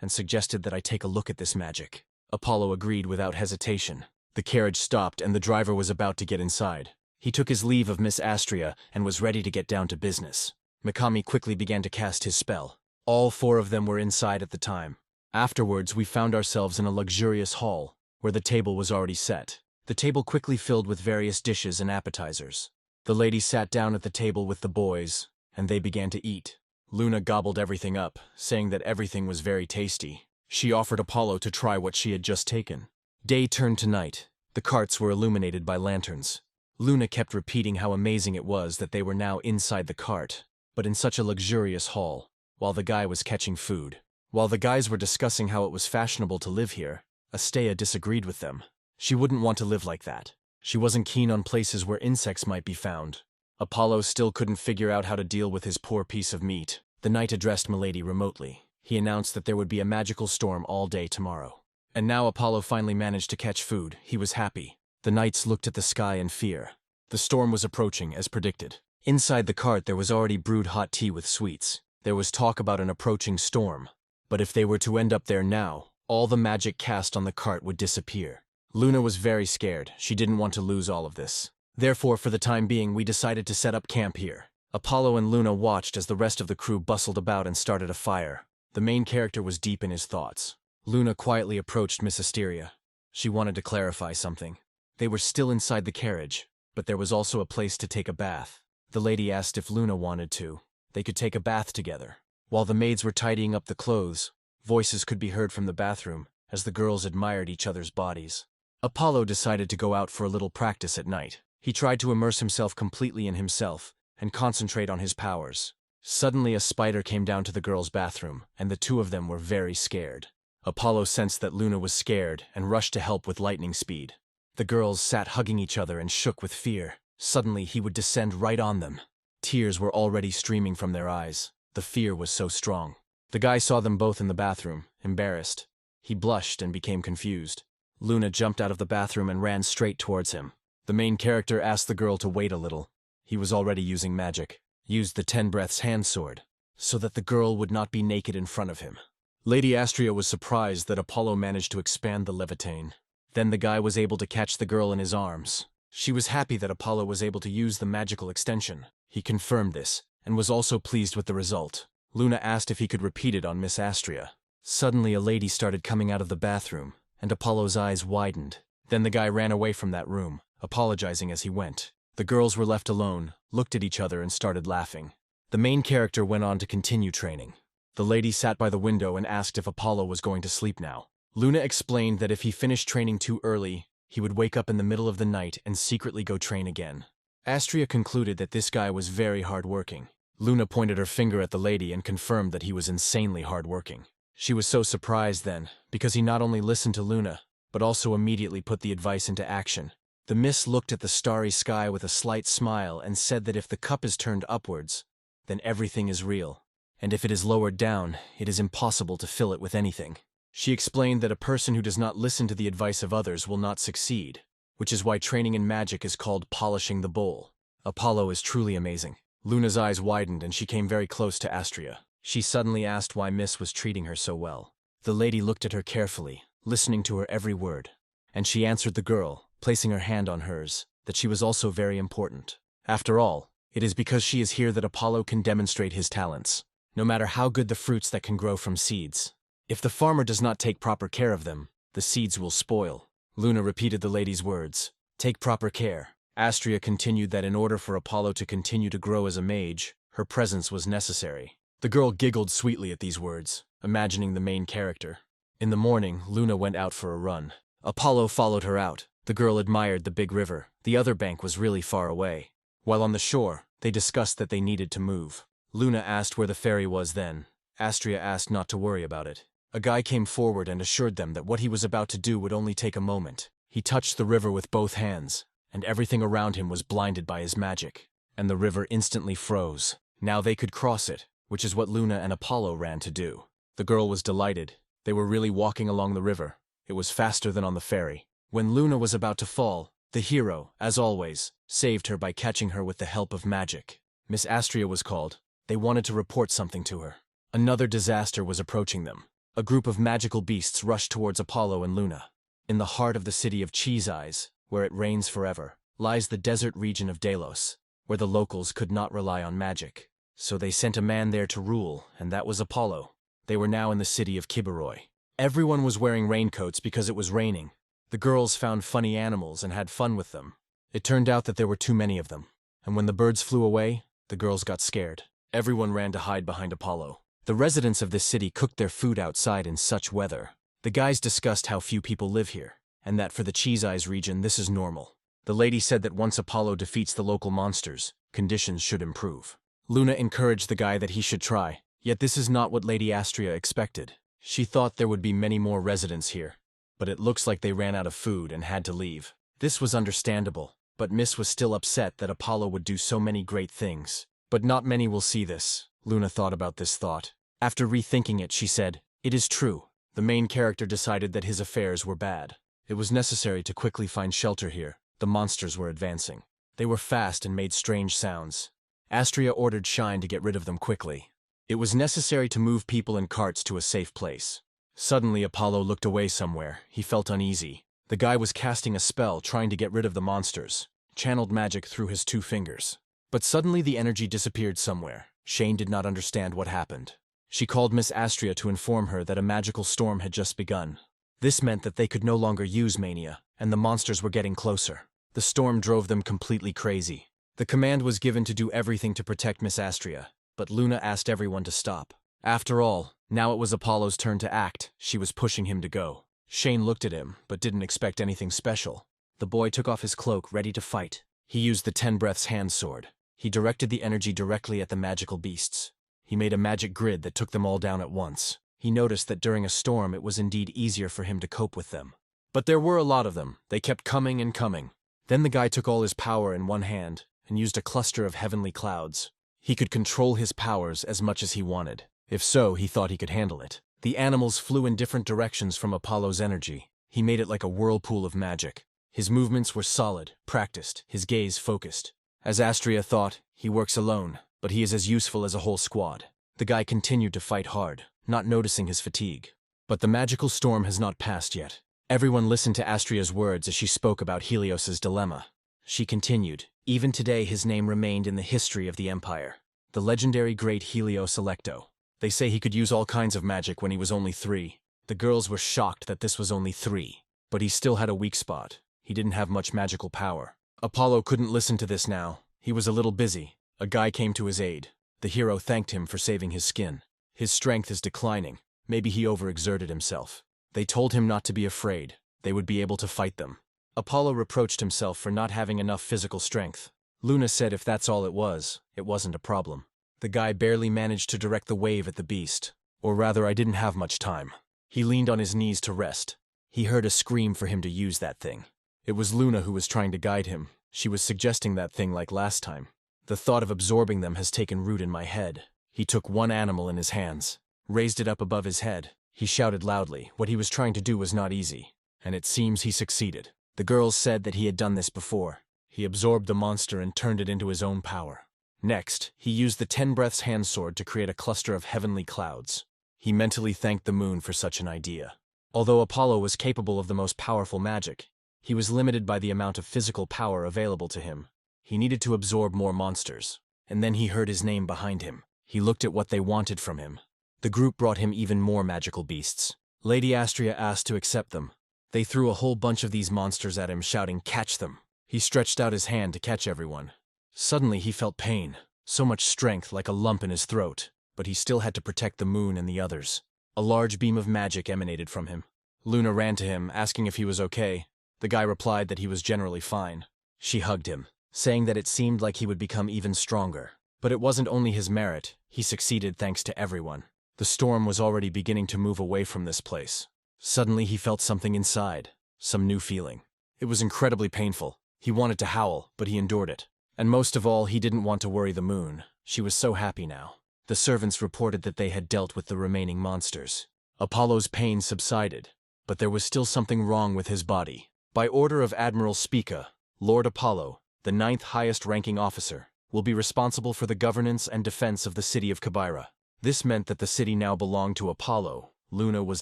and suggested that I take a look at this magic. Apollo agreed without hesitation. The carriage stopped and the driver was about to get inside. He took his leave of Miss Astria and was ready to get down to business. Mikami quickly began to cast his spell. All 4 of them were inside at the time. Afterwards, we found ourselves in a luxurious hall, where the table was already set. The table quickly filled with various dishes and appetizers. The lady sat down at the table with the boys, and they began to eat. Luna gobbled everything up, saying that everything was very tasty. She offered Apollo to try what she had just taken. Day turned to night. The carts were illuminated by lanterns. Luna kept repeating how amazing it was that they were now inside the cart, but in such a luxurious hall, while the guy was catching food. While the guys were discussing how it was fashionable to live here, Astria disagreed with them. She wouldn't want to live like that. She wasn't keen on places where insects might be found. Apollo still couldn't figure out how to deal with his poor piece of meat. The knight addressed Milady remotely. He announced that there would be a magical storm all day tomorrow. And now Apollo finally managed to catch food. He was happy. The knights looked at the sky in fear. The storm was approaching, as predicted. Inside the cart there was already brewed hot tea with sweets. There was talk about an approaching storm. But if they were to end up there now, all the magic cast on the cart would disappear. Luna was very scared. She didn't want to lose all of this. Therefore, for the time being, we decided to set up camp here. Apollo and Luna watched as the rest of the crew bustled about and started a fire. The main character was deep in his thoughts. Luna quietly approached Miss Astria. She wanted to clarify something. They were still inside the carriage, but there was also a place to take a bath. The lady asked if Luna wanted to. They could take a bath together. While the maids were tidying up the clothes, voices could be heard from the bathroom as the girls admired each other's bodies. Apollo decided to go out for a little practice at night. He tried to immerse himself completely in himself and concentrate on his powers. Suddenly a spider came down to the girls' bathroom, and the 2 of them were very scared. Apollo sensed that Luna was scared and rushed to help with lightning speed. The girls sat hugging each other and shook with fear. Suddenly he would descend right on them. Tears were already streaming from their eyes. The fear was so strong. The guy saw them both in the bathroom, embarrassed. He blushed and became confused. Luna jumped out of the bathroom and ran straight towards him. The main character asked the girl to wait a little. He was already using magic. Used the 10 breaths hand sword, so that the girl would not be naked in front of him. Lady Astria was surprised that Apollo managed to expand the levitain. Then the guy was able to catch the girl in his arms. She was happy that Apollo was able to use the magical extension. He confirmed this, and was also pleased with the result. Luna asked if he could repeat it on Miss Astria. Suddenly a lady started coming out of the bathroom, and Apollo's eyes widened. Then the guy ran away from that room, apologizing as he went. The girls were left alone, looked at each other and started laughing. The main character went on to continue training. The lady sat by the window and asked if Apollo was going to sleep now. Luna explained that if he finished training too early, he would wake up in the middle of the night and secretly go train again. Astria concluded that this guy was very hard-working. Luna pointed her finger at the lady and confirmed that he was insanely hard-working. She was so surprised then, because he not only listened to Luna, but also immediately put the advice into action. The miss looked at the starry sky with a slight smile and said that if the cup is turned upwards, then everything is real, and if it is lowered down, it is impossible to fill it with anything. She explained that a person who does not listen to the advice of others will not succeed, which is why training in magic is called polishing the bowl. Apollo is truly amazing. Luna's eyes widened and she came very close to Astria. She suddenly asked why Miss was treating her so well. The lady looked at her carefully, listening to her every word, and she answered the girl, placing her hand on hers, that she was also very important. After all, it is because she is here that Apollo can demonstrate his talents, no matter how good the fruits that can grow from seeds. If the farmer does not take proper care of them, the seeds will spoil. Luna repeated the lady's words. Take proper care. Astria continued that in order for Apollo to continue to grow as a mage, her presence was necessary. The girl giggled sweetly at these words, imagining the main character. In the morning, Luna went out for a run. Apollo followed her out. The girl admired the big river. The other bank was really far away. While on the shore, they discussed that they needed to move. Luna asked where the ferry was then. Astria asked not to worry about it. A guy came forward and assured them that what he was about to do would only take a moment. He touched the river with both hands, and everything around him was blinded by his magic, and the river instantly froze. Now they could cross it, which is what Luna and Apollo ran to do. The girl was delighted. They were really walking along the river. It was faster than on the ferry. When Luna was about to fall, the hero, as always, saved her by catching her with the help of magic. Miss Astria was called. They wanted to report something to her. Another disaster was approaching them. A group of magical beasts rushed towards Apollo and Luna. In the heart of the city of Cheese Eyes, where it rains forever, lies the desert region of Delos, where the locals could not rely on magic. So they sent a man there to rule, and that was Apollo. They were now in the city of Kibaroi. Everyone was wearing raincoats because it was raining. The girls found funny animals and had fun with them. It turned out that there were too many of them, and when the birds flew away, the girls got scared. Everyone ran to hide behind Apollo. The residents of this city cooked their food outside in such weather. The guys discussed how few people live here, and that for the Cheese Eyes region this is normal. The lady said that once Apollo defeats the local monsters, conditions should improve. Luna encouraged the guy that he should try, yet this is not what Lady Astria expected. She thought there would be many more residents here, but it looks like they ran out of food and had to leave. This was understandable, but Miss was still upset that Apollo would do so many great things. But not many will see this. Luna thought about this thought. After rethinking it, she said, "It is true. The main character decided that his affairs were bad. It was necessary to quickly find shelter here. The monsters were advancing. They were fast and made strange sounds. Astria ordered Shine to get rid of them quickly. It was necessary to move people in carts to a safe place." Suddenly Apollo looked away somewhere. He felt uneasy. The guy was casting a spell trying to get rid of the monsters. Channeled magic through his 2 fingers. But suddenly the energy disappeared somewhere. Shane did not understand what happened. She called Miss Astria to inform her that a magical storm had just begun. This meant that they could no longer use mania, and the monsters were getting closer. The storm drove them completely crazy. The command was given to do everything to protect Miss Astria, but Luna asked everyone to stop. After all, now it was Apollo's turn to act. She was pushing him to go. Shane looked at him, but didn't expect anything special. The boy took off his cloak, ready to fight. He used the 10 Breaths hand sword. He directed the energy directly at the magical beasts. He made a magic grid that took them all down at once. He noticed that during a storm it was indeed easier for him to cope with them. But there were a lot of them. They kept coming and coming. Then the guy took all his power in one hand and used a cluster of heavenly clouds. He could control his powers as much as he wanted. If so, he thought he could handle it. The animals flew in different directions from Apollo's energy. He made it like a whirlpool of magic. His movements were solid, practiced, his gaze focused. As Astria thought, he works alone, but he is as useful as a whole squad. The guy continued to fight hard, not noticing his fatigue. But the magical storm has not passed yet. Everyone listened to Astria's words as she spoke about Helios's dilemma. She continued, "Even today his name remained in the history of the Empire. The legendary great Helios Electo. They say he could use all kinds of magic when he was only 3. The girls were shocked that this was only 3. But he still had a weak spot. He didn't have much magical power. Apollo couldn't listen to this now. He was a little busy. A guy came to his aid. The hero thanked him for saving his skin. His strength is declining. Maybe he overexerted himself. They told him not to be afraid. They would be able to fight them. Apollo reproached himself for not having enough physical strength. Luna said if that's all it wasn't a problem. The guy barely managed to direct the wave at the beast. Or rather, I didn't have much time. He leaned on his knees to rest. He heard a scream for him to use that thing. It was Luna who was trying to guide him. She was suggesting that thing like last time. The thought of absorbing them has taken root in my head. He took one animal in his hands, raised it up above his head. He shouted loudly. What he was trying to do was not easy, and it seems he succeeded. The girls said that he had done this before. He absorbed the monster and turned it into his own power. Next, he used the 10 Breaths hand sword to create a cluster of heavenly clouds. He mentally thanked the moon for such an idea. Although Apollo was capable of the most powerful magic, he was limited by the amount of physical power available to him. He needed to absorb more monsters. And then he heard his name behind him. He looked at what they wanted from him. The group brought him even more magical beasts. Lady Astria asked to accept them. They threw a whole bunch of these monsters at him, shouting, "Catch them!" He stretched out his hand to catch everyone. Suddenly he felt pain, so much strength like a lump in his throat, but he still had to protect the moon and the others. A large beam of magic emanated from him. Luna ran to him, asking if he was okay. The guy replied that he was generally fine. She hugged him, saying that it seemed like he would become even stronger. But it wasn't only his merit. He succeeded thanks to everyone. The storm was already beginning to move away from this place. Suddenly he felt something inside, some new feeling. It was incredibly painful. He wanted to howl, but he endured it. And most of all, he didn't want to worry the moon. She was so happy now. The servants reported that they had dealt with the remaining monsters. Apollo's pain subsided, but there was still something wrong with his body. By order of Admiral Spica, Lord Apollo, the 9th highest-ranking officer, will be responsible for the governance and defense of the city of Kabaira. This meant that the city now belonged to Apollo. Luna was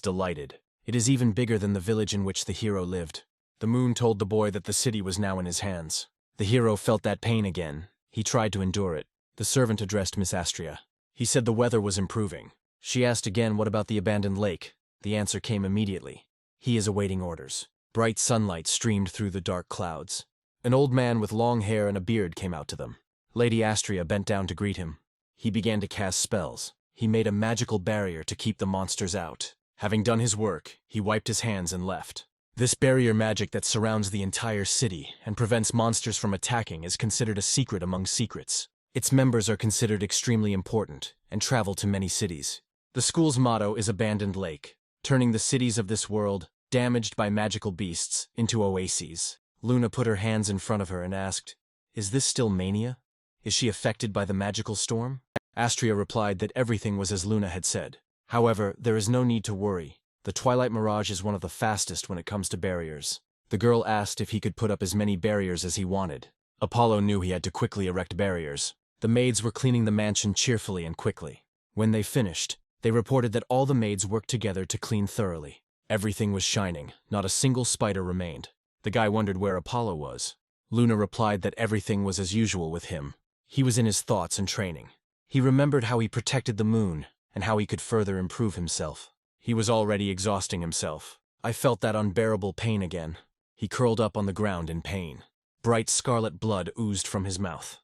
delighted. It is even bigger than the village in which the hero lived. The moon told the boy that the city was now in his hands. The hero felt that pain again. He tried to endure it. The servant addressed Miss Astria. He said the weather was improving. She asked again what about the abandoned lake. The answer came immediately. He is awaiting orders. Bright sunlight streamed through the dark clouds. An old man with long hair and a beard came out to them. Lady Astria bent down to greet him. He began to cast spells. He made a magical barrier to keep the monsters out. Having done his work, he wiped his hands and left. This barrier magic that surrounds the entire city and prevents monsters from attacking is considered a secret among secrets. Its members are considered extremely important and travel to many cities. The school's motto is Abandoned Lake, turning the cities of this world, damaged by magical beasts, into oases. Luna put her hands in front of her and asked, "Is this still mania? Is she affected by the magical storm?" Astria replied that everything was as Luna had said. However, there is no need to worry. The Twilight Mirage is one of the fastest when it comes to barriers. The girl asked if he could put up as many barriers as he wanted. Apollo knew he had to quickly erect barriers. The maids were cleaning the mansion cheerfully and quickly. When they finished, they reported that all the maids worked together to clean thoroughly. Everything was shining, not a single spider remained. The guy wondered where Apollo was. Luna replied that everything was as usual with him. He was in his thoughts and training. He remembered how he protected the moon and how he could further improve himself. He was already exhausting himself. I felt that unbearable pain again. He curled up on the ground in pain. Bright scarlet blood oozed from his mouth.